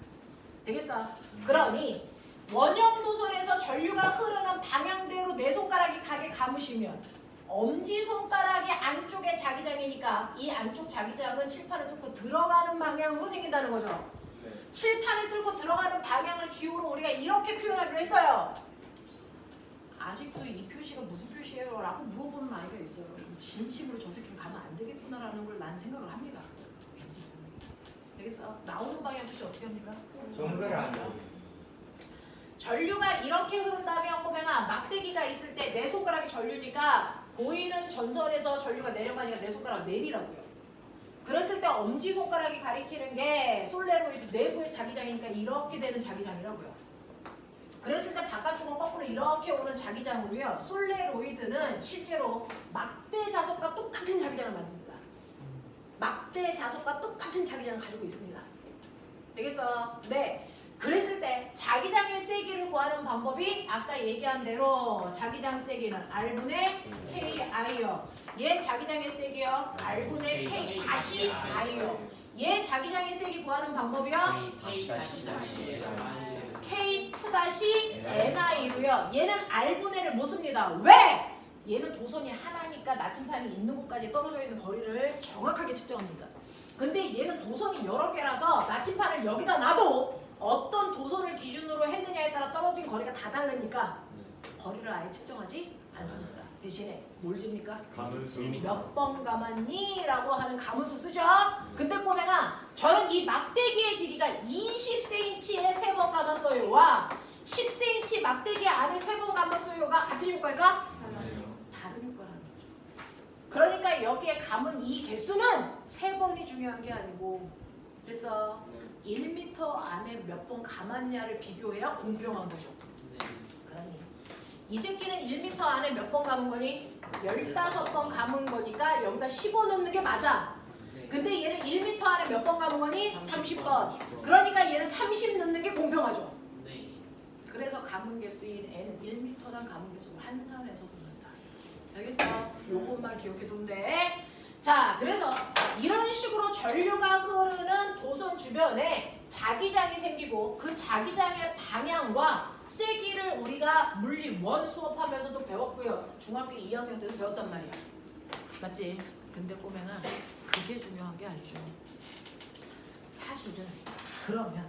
되겠어? 그러니 원형 도선에서 전류가 흐르는 방향대로 내 손가락이 가게 감으시면 엄지손가락이 안쪽에 자기장이니까 이 안쪽 자기장은 칠판을 뚫고 들어가는 방향으로 생긴다는 거죠. 칠판을 뚫고 들어가는 방향을 기호로 우리가 이렇게 표현하기로 했어요. 아직도 이 표시가 무슨 표시예요? 라고 물어보는 아이가 있어요. 진심으로 저 새끼는 가면 안 되겠구나라는 걸 난 생각을 합니다. 되겠어? 나오는 방향 표시 어떻게 합니까? 정글 안 돼. 전류가 이렇게 흐른다면 꼬맹아 막대기가 있을 때 내 손가락이 전류니까 보이는 전선에서 전류가 내려가니까 내 손가락 내리라고요. 그랬을 때 엄지손가락이 가리키는 게 솔레로이드 내부의 자기장이니까 이렇게 되는 자기장이라고요. 그랬을 때 바깥쪽은 거꾸로 이렇게 오는 자기장으로요. 솔레로이드는 실제로 막대 자석과 똑같은 자기장을 만듭니다. 막대 자석과 똑같은 자기장을 가지고 있습니다. 되겠어? 네. 그랬을 때 자기장의 세기를 구하는 방법이 아까 얘기한 대로 자기장 세기는 R분의 KI요. 얘 자기장의 세기요. R분의 K 다시 I요. 얘 자기장의 세기 구하는 방법이요. K2-NI로요. 얘는 R분의를 못 씁니다. 왜? 얘는 도선이 하나니까 나침판이 있는 곳까지 떨어져 있는 거리를 정확하게 측정합니다. 근데 얘는 도선이 여러 개라서 나침판을 여기다 놔도 어떤 도선을 기준으로 했느냐에 따라 떨어진 거리가 다 다르니까 거리를 아예 측정하지 않습니다. 대신에 뭘 줍니까? 가문수. 몇 번 감았니? 라고 하는 가문수 쓰죠? 근데 꼬맹아 저는 이 막대기의 길이가 20cm에 3번 감았어요 와 10cm 막대기 안에 3번 감았어요가 같은 효과일까? 다른 효과라는 거죠. 그러니까 여기에 감은 이 개수는 3번이 중요한 게 아니고 그래서 1m 안에 몇 번 감았냐를 비교해야 공평한 거죠. 그러니 이 새끼는 1m 안에 몇 번 감은 거니? 15번 감은 거니까 여기다 15 넣는 게 맞아. 근데 얘는 1m 안에 몇 번 감은 거니? 30번. 그러니까 얘는 30 넣는 게 공평하죠. 그래서 감은 개수인 N 1m당 감은 개수를 환산해서 봅니다. 알겠어? 요것만 기억해두면 돼. 자, 그래서 이런 식으로 전류가 흐르는 도선 주변에 자기장이 생기고 그 자기장의 방향과 세기를 우리가 물리 1 수업하면서도 배웠고요. 중학교 2학년 때도 배웠단 말이야. 맞지? 근데 꼬맹아 그게 중요한 게 아니죠. 사실은 그러면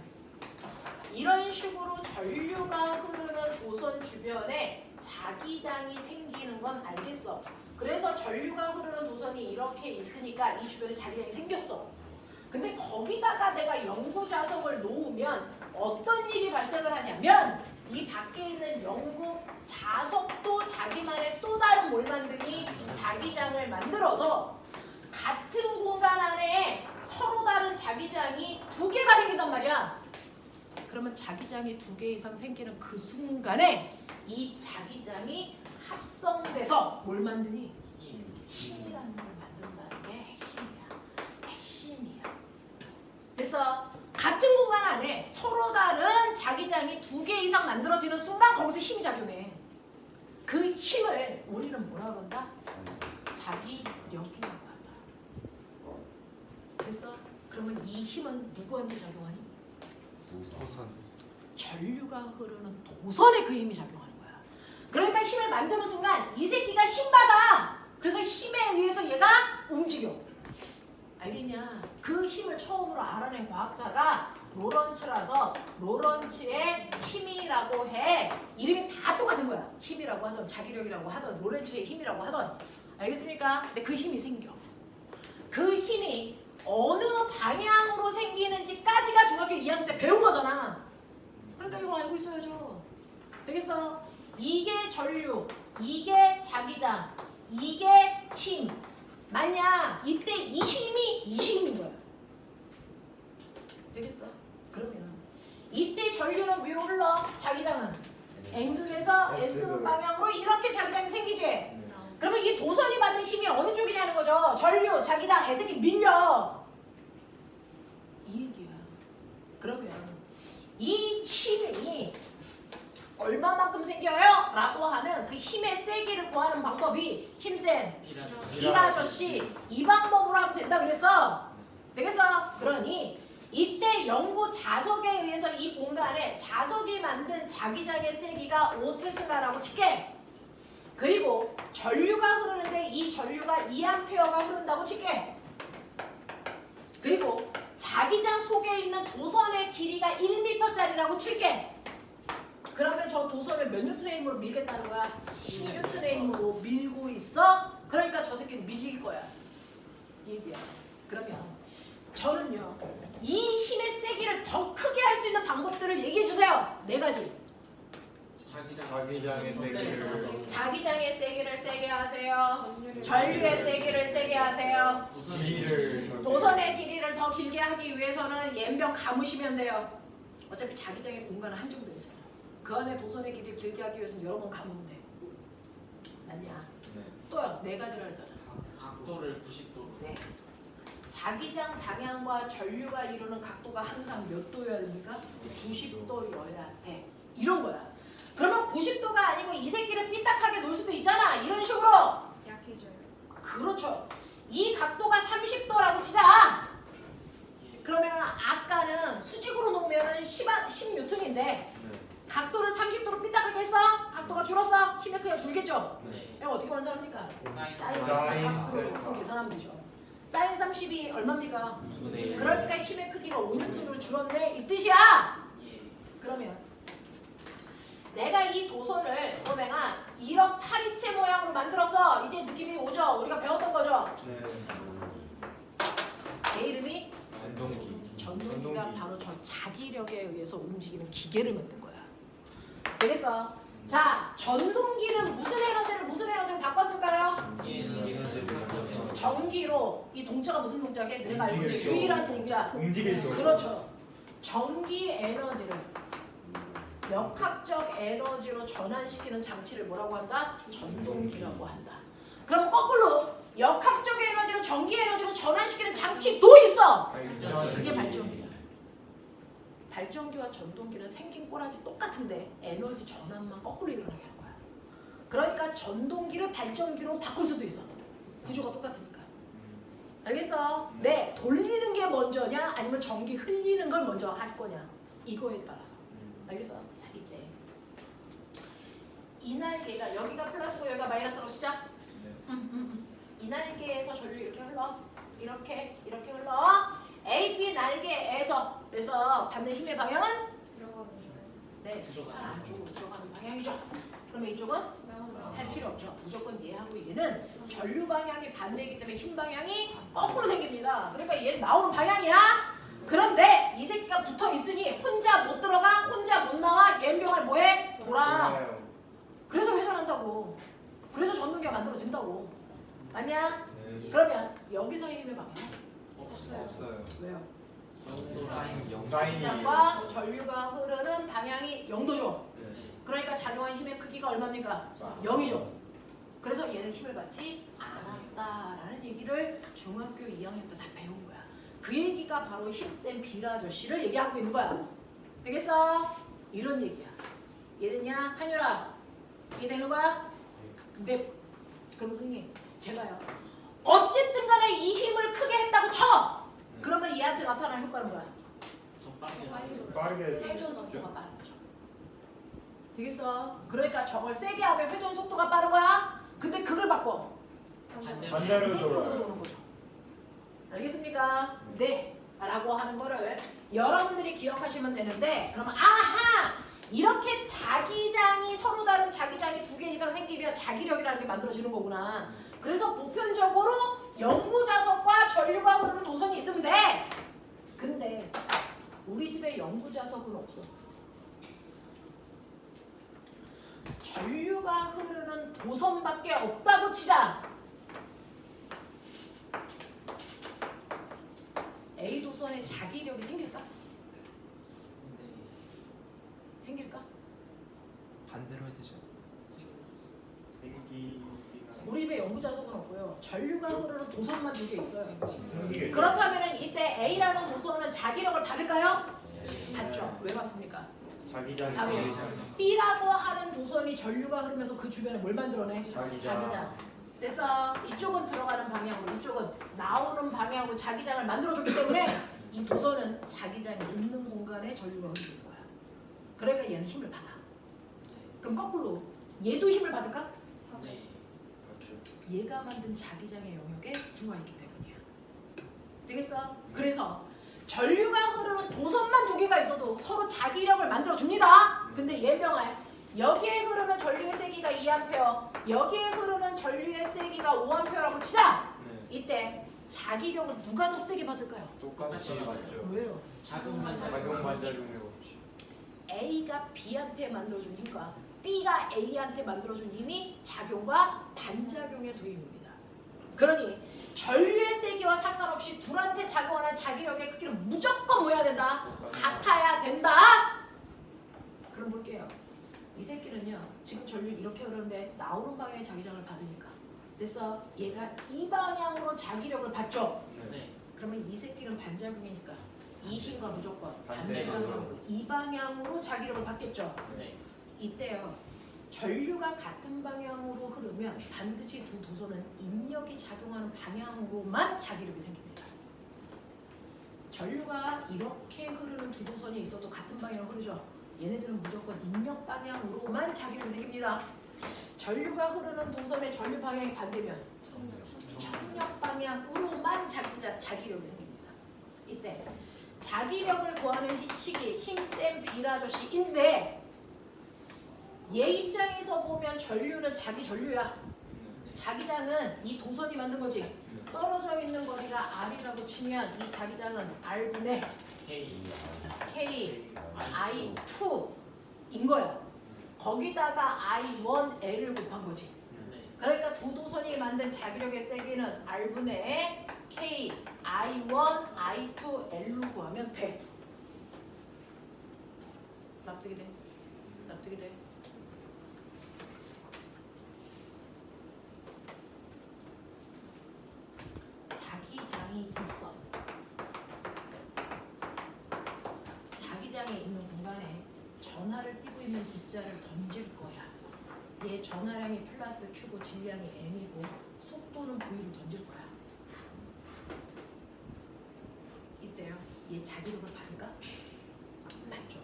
이런 식으로 전류가 흐르는 도선 주변에 자기장이 생기는 건 알겠어. 그래서 전류가 흐르는 도선이 이렇게 있으니까 이 주변에 자기장이 생겼어. 근데 거기다가 내가 연구 자석을 놓으면 어떤 일이 발생을 하냐면 이 밖에 있는 연구 자석도 자기만의 또 다른 뭘 만드니 자기장을 만들어서 같은 공간 안에 서로 다른 자기장이 2개가 생긴단 말이야. 그러면 자기장이 2개 이상 생기는 그 순간에 이 자기장이 합성돼서 뭘 만드니? 힘이라는 걸 만든다는 게 핵심이야. 핵심이야. 됐어? 같은 공간 안에 서로 다른 자기장이 2개 이상 만들어지는 순간 거기서 힘이 작용해. 그 힘을 우리는 뭐라 그런다? 자기력이라고 한다. 됐어? 그러면 이 힘은 누구한테 작용하니? 도선. 전류가 흐르는 도선에 그 힘이 작용하는 거야. 그러니까 힘을 만드는 순간 이 새끼가 힘받아. 그래서 힘에 의해서 얘가 움직여. 알겠냐? 그 힘을 처음으로 알아낸 과학자가 로런츠라서 로런츠의 힘이라고 해. 이름이 다 똑같은 거야. 힘이라고 하던 자기력이라고 하던 로렌츠의 힘이라고 하던. 알겠습니까? 근데 그 힘이 생겨. 그 힘이 어느 방향으로 생기는지까지가 중학교 2학년 때 배운 거잖아. 그러니까 이걸 알고 있어야죠. 되겠어? 이게 전류, 이게 자기장, 이게 힘. 맞냐? 이때 이 힘인 거야. 되겠어? 그러면 이때 전류는 위로 흘러. 자기장은 N극에서 S극 방향으로 이렇게 자기장이 생기지. 그러면 이 도선이 받는 힘이 어느 쪽이냐는 거죠. 전류, 자기장, S극이 밀려. 이 얘기야. 그러면 이 힘이 얼마만큼 생겨요? 라고 하는 그 힘의 세기를 구하는 방법이 힘센 빌 아저씨 이 방법으로 하면 된다 그랬어. 되겠어? 그러니 이때 연구 자석에 의해서 이 공간에 자석이 만든 자기장의 세기가 5테슬라라고 칠게. 그리고 전류가 흐르는데 이 전류가 2A가 흐른다고 칠게. 그리고 자기장 속에 있는 도선의 길이가 1m짜리라고 칠게. 그러면 저 도선을 몇 뉴턴의 힘으로 밀겠다는 거야? 10뉴턴의 힘으로 밀고 있어? 그러니까 저 새끼는 밀릴 거야. 이 얘기야. 그러면 저는요 이 힘의 세기를 더 크게 할 수 있는 방법들을 얘기해 주세요. 4가지. 자기장의 세기를 자기장의 세기를 세게 하세요. 전류의 세기를 세게 하세요. 길이를 도선의 길이를 더 길게 하기 위해서는 연병 감으시면 돼요. 어차피 자기장의 공간은 한정되어 있잖아. 그 안에 도선의 길이를 길게 하기 위해서는 여러 번 감으면 돼. 맞냐? 네. 또요. 4가지를 했잖아. 각도를 90도로. 네. 자기장 방향과 전류가 이루는 각도가 항상 몇 도여야 됩니까? 90도여야 돼. 이런 거야. 그러면 90도가 아니고 이 새끼를 삐딱하게 놓을 수도 있잖아. 이런 식으로. 약해져요. 그렇죠. 이 각도가 30도라고 치자. 그러면 아까는 수직으로 놓으면 10뉴턴인데 각도를 30도로 삐딱하게 했어? 각도가 줄었어? 힘의 크기가 줄겠죠? 네. 이거 어떻게 환산합니까? 사인 사인 30값으로 갖고 계산하면 되죠. 사인 30이 얼마입니까? 네. 그러니까 힘의 크기가 5뉴턴으로 줄었네 이 뜻이야. 예. 그러면 내가 이 도선을 꼬맹아 이런 파리채 모양으로 만들었어. 이제 느낌이 오죠? 우리가 배웠던 거죠? 네. 얘 이름이 전동기. 전동기가 바로 저 자기력에 의해서 움직이는 기계를 만든 거야. 되겠어? 자, 전동기는 무슨 에너지로 바꿨을까요? 전기로. 이 동자가 무슨 동자게? 내가 알고 있는 움직이죠. 유일한 동자. 움직이죠. 그렇죠. 전기 에너지를 역학적 에너지로 전환시키는 장치를 뭐라고 한다? 전동기라고 한다. 그럼 거꾸로 역학적 에너지로 전기 에너지로 전환시키는 장치도 있어. 그게 발전기야. 발전기와 전동기는 생긴 꼬라지 똑같은데 에너지 전환만 거꾸로 일어나게 하는 거야. 그러니까 전동기를 발전기로 바꿀 수도 있어. 구조가 똑같으니까. 알겠어? 네, 돌리는 게 먼저냐 아니면 전기 흘리는 걸 먼저 할 거냐 이거에 따라서. 알겠어? 자, 이때 이 날개가 여기가 플러스고 여기가 마이너스로 시작. 이 날개에서 전류 이렇게 흘러. 이렇게 흘러. AB 날개에서 그래서 받는 힘의 방향은 네, 안쪽으로 들어가는 방향이죠. 그러면 이쪽은 할 필요 없죠. 무조건 얘하고 얘는 전류 방향이 반대이기 때문에 힘 방향이 거꾸로 생깁니다. 그러니까 얘는 나오는 방향이야. 그런데 이 새끼가 붙어 있으니 혼자 못 들어가, 혼자 못 나와. 연병을 뭐해? 돌아. 그래서 회전한다고. 그래서 전동기가 만들어진다고. 맞냐? 그러면 여기서의 힘의 방향 없어요. 왜요? 사인이 전류가 흐르는 방향이 0도죠. 그러니까 작용한 힘의 크기가 얼마입니까? 0이죠. 그래서 얘는 힘을 받지 않았다라는 얘기를 중학교 2학년 때 다 배운 거야. 그 얘기가 바로 힘센 비라 아저씨를 얘기하고 있는 거야. 되겠어? 이런 얘기야. 이해됐냐? 한유라 이해되는 거야? 네. 그럼 선생님 제가요 어쨌든 간에 이 힘을 크게 했다고 쳐! 그러면 얘한테 나타나는 효과는 뭐야? 더 빠르게. 빠르게 회전 속도가 빠른 거죠. 되겠어? 그러니까 저걸 세게 하면 회전 속도가 빠른 거야. 근데 그걸 바꿔. 반대로 왼쪽으로 돌아요. 도는 거죠. 알겠습니까? 네. 라고 하는 거를 여러분들이 기억하시면 되는데 그러면 아하! 이렇게 자기장이 서로 다른 자기장이 2개 이상 생기면 자기력이라는 게 만들어지는 거구나. 그래서 보편적으로 영구자석과 전류가 흐르는 도선이 있으면 돼. 근데 우리 집에 영구자석은 없어. 전류가 흐르는 도선밖에 없다고 치자. A 도선에 자기력이 생길까? 생길까? 반대로 해야 되죠. 우리 집에 영구자석은 없고요. 전류가 흐르는 도선만 2개 있어요. 생기겠죠. 그렇다면 이때 A라는 도선은 자기력을 받을까요? 받죠. 왜 받습니까? 자기장이 바로 B라고 하는 도선이 전류가 흐르면서 그 주변에 뭘 만들어내? 자기장. 그래서 이쪽은 들어가는 방향으로 이쪽은 나오는 방향으로 자기장을 만들어줬기 때문에 이 도선은 자기장이 있는 공간에 전류가 흐르는 거야. 그러니까 얘는 힘을 받아. 그럼 거꾸로 얘도 힘을 받을까? 네. 얘가 만든 자기장의 영역에 들어와 있기 때문이야. 되겠어? 그래서 전류가 흐르는 도선만 2개가 있어도 서로 자기력을 만들어줍니다. 근데 예명할 여기에 흐르는 전류의 세기가 2A, 여기에 흐르는 전류의 세기가 5A라고 치자. 이때 자기력을 누가 더 세게 받을까요? 똑같이 맞죠. 왜요? 작용만 작용 반작용이 없지. A가 B한테 만들어준 힘과 B가 A한테 만들어준 힘이 작용과 반작용의 두 힘입니다. 그러니 전류의 세기와 상관없이 둘한테 작용하는 자기력의 크기는 무조건 뭐 해야 된다? 같아야 된다. 그럼 볼게요. 이 새끼는요. 지금 전류 이렇게 흐르는데 나오는 방향에 자기장을 받으니까 됐어? 얘가 이 방향으로 자기력을 받죠? 네. 그러면 이 새끼는 반작용이니까 이 힘과 무조건 반대 반대방향으로 이 방향으로 자기력을 받겠죠? 네. 이때요. 전류가 같은 방향으로 흐르면 반드시 두 도선은 인력이 작용하는 방향으로만 자기력이 생깁니다. 전류가 이렇게 흐르는 두 도선이 있어도 같은 방향으로 흐르죠. 얘네들은 무조건 인력 방향으로만 자기력이 생깁니다. 전류가 흐르는 도선의 전류 방향이 반대면 청력 방향으로만 자기력이 생깁니다. 이때 자기력을 구하는 식이 힘센 비라 아저씨인데 얘 입장에서 보면 전류는 자기 전류야. 자기장은 이 도선이 만든 거지. 떨어져 있는 거리가 R이라고 치면 이 자기장은 R분의 K. K I2인 거야. 거기다가 I1L을 곱한 거지. 네. 그러니까 두 도선이 만든 자기력의 세기는 R분의 K I1 I2L로 구하면 돼. 납득이 돼? 납득이 돼? 자기장이 있어. 자기장에 있는 공간에 전하를 띄고 있는 입자를 던질 거야. 얘 전하량이 플러스 Q고 질량이 M이고 속도는 V로 던질 거야. 얘 자기력을 받을까? 맞죠.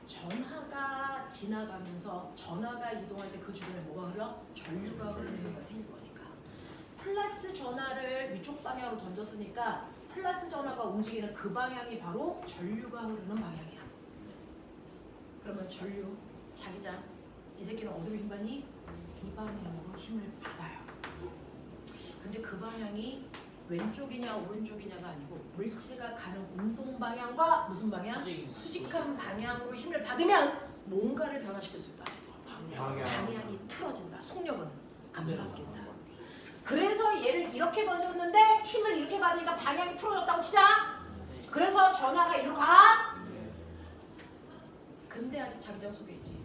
전하가 지나가면서 전하가 이동할 때 그 주변에 뭐가 흘러? 전류가 흐르는 경우가 생길 거니까. 플러스 전하를 위쪽 방향으로 던졌으니까 플러스 전하가 움직이는 그 방향이 바로 전류가 흐르는 방향이야. 그러면 전류, 자기장, 이 새끼는 어디로 힘받니? 이 방향으로 힘을 받아요. 근데 그 방향이 왼쪽이냐 오른쪽이냐가 아니고 물체가 가는 운동 방향과 무슨 방향? 수직한 방향으로 힘을 받으면 뭔가를 변화시킬 수 있다. 방향이 틀어진다. 속력은 안 바뀐다. 그래서 얘를 이렇게 던졌는데 힘을 이렇게 받으니까 방향이 틀어졌다고 치자. 그래서 전하가 이리로 가. 근데 아직 자기장 속에 있지.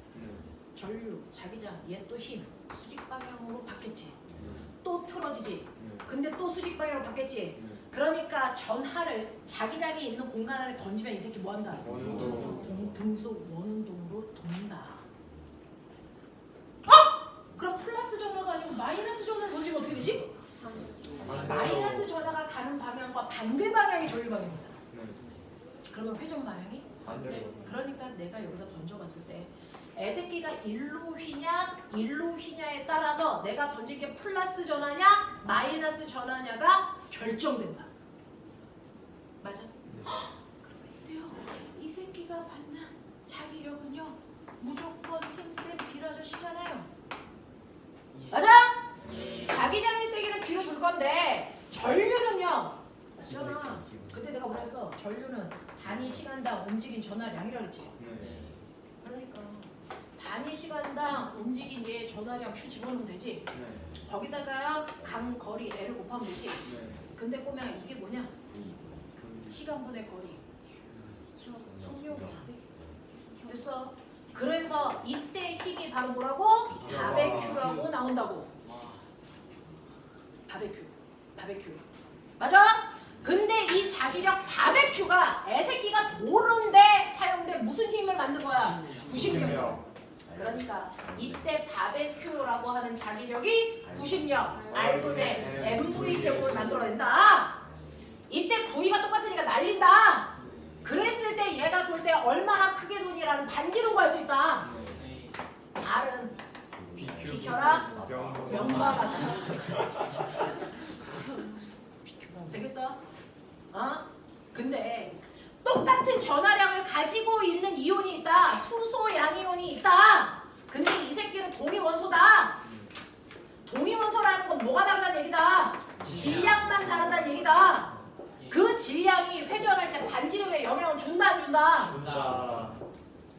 전류, 자기장, 얘 또 힘, 수직 방향으로 받겠지. 또 틀어지지. 근데 또 수직 방향으로 받겠지. 그러니까 전하를 자기장이 있는 공간 안에 던지면 이 새끼 뭐 한다? 등속 원운동으로 돈다. 그럼 플러스 전하가 아니고 마이너스 전하를 던지면 어떻게 되지? 마이너스 전하가 가는 방향과 반대 방향이 전류 방향이잖아. 그러면 회전 방향이? 그러니까 내가 여기다 던져봤을 때 애새끼가 일로 휘냐에 따라서 내가 던진 게 플러스 전하냐 마이너스 전하냐가 결정된다. 맞아? 그러면 이때요. 이 새끼가 받는 자기력은요 무조건 힘센 비라저씨잖아요. 맞아? 자기장의 세기는 뒤로 줄 건데 전류는요 있잖아. 그때 내가 뭐랬어? 전류는 단위 시간당 움직인 전하량이라 그랬지. 그러니까 단위 시간당 움직인 얘 전하량 Q 집어넣으면 되지. 거기다가 간 거리 L을 곱하면 되지. 근데 꼬맹아 이게 뭐냐? 시간분의 거리. 속력이 됐어. 그래서 이때 힘이 바로 뭐라고? 바베큐라고 나온다고. 바베큐. 맞아? 근데 이 자기력 바베큐가 애새끼가 도는데 사용된 무슨 힘을 만든 거야? 90력. 그러니까 이때 바베큐라고 하는 자기력이 90력 R분의 MV 제곱을 만들어낸다. 이때 V가 똑같으니까 날린다. 그랬을 때 얘가 돌 때 얼마나 크게 도니라는 반지름 구할 수 있다. R은 비켜라 명바가 되겠어? 근데 똑같은 전하량을 가지고 있는 이온이 있다. 수소 양이온이 있다. 근데 이 새끼는 동위원소다. 동위원소라는 건 뭐가 다르다는 얘기다. 질량만 다르다는 얘기다. 그 질량이 회전할 때 반지름에 영향을 준다 안 준다?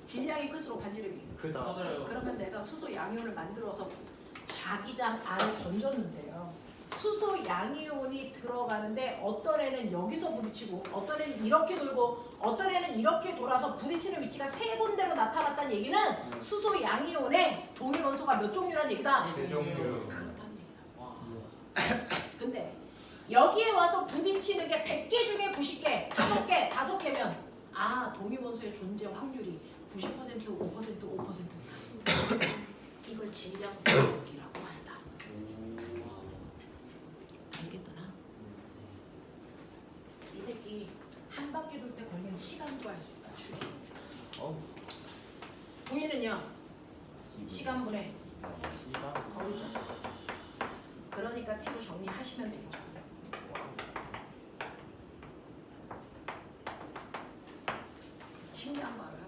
질량이 클수록 반지름이 크다. 그러면 내가 수소 양이온을 만들어서 자기장 안에 던졌는데요. 수소 양이온이 들어가는데 어떤 애는 여기서 부딪히고 어떤 애는 이렇게 돌고 어떤 애는 이렇게 돌아서 부딪히는 위치가 세 군데로 나타났다는 얘기는 수소 양이온의 동위원소가 몇 종류란 얘기다? 세 종류. 그렇다는 얘기다. 근데 여기에 와서 부딪히는 게 100개 중에 90개, 5개면 동위원소의 존재 확률이 90%, 5%. 이걸 질량 분석이라고 한다. 알겠더라? 이 새끼 한 바퀴 돌 때 걸리는 시간도 알 수 있다. 줄이. 동위는요. 시간분의 거리죠. 그러니까 T로 정리하시면 되겠죠. 신기한 거 알아요?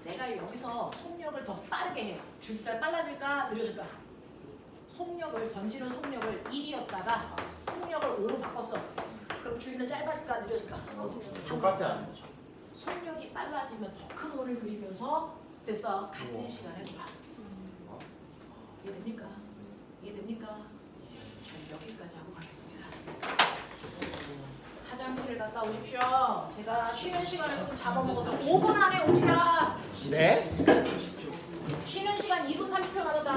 내가 여기서 속력을 더 빠르게 해요. 주기가 빨라질까 느려질까? 속력을 던지는 속력을 1이었다가 속력을 5로 바꿨어. 그럼 주기는 짧아질까 느려질까? 똑같지 않아요? 속력이 빨라지면 더 큰 원을 그리면서 됐어. 같은 시간에 돌아. 이해됩니까? 이해됩니까? 저는 여기까지 하고 가겠습니다. 화장실을 갔다 오십시오. 제가 쉬는 시간을 조금 잡아먹어서 5분 안에 움직여라. 네? 쉬는 시간 2분 30초 남았다.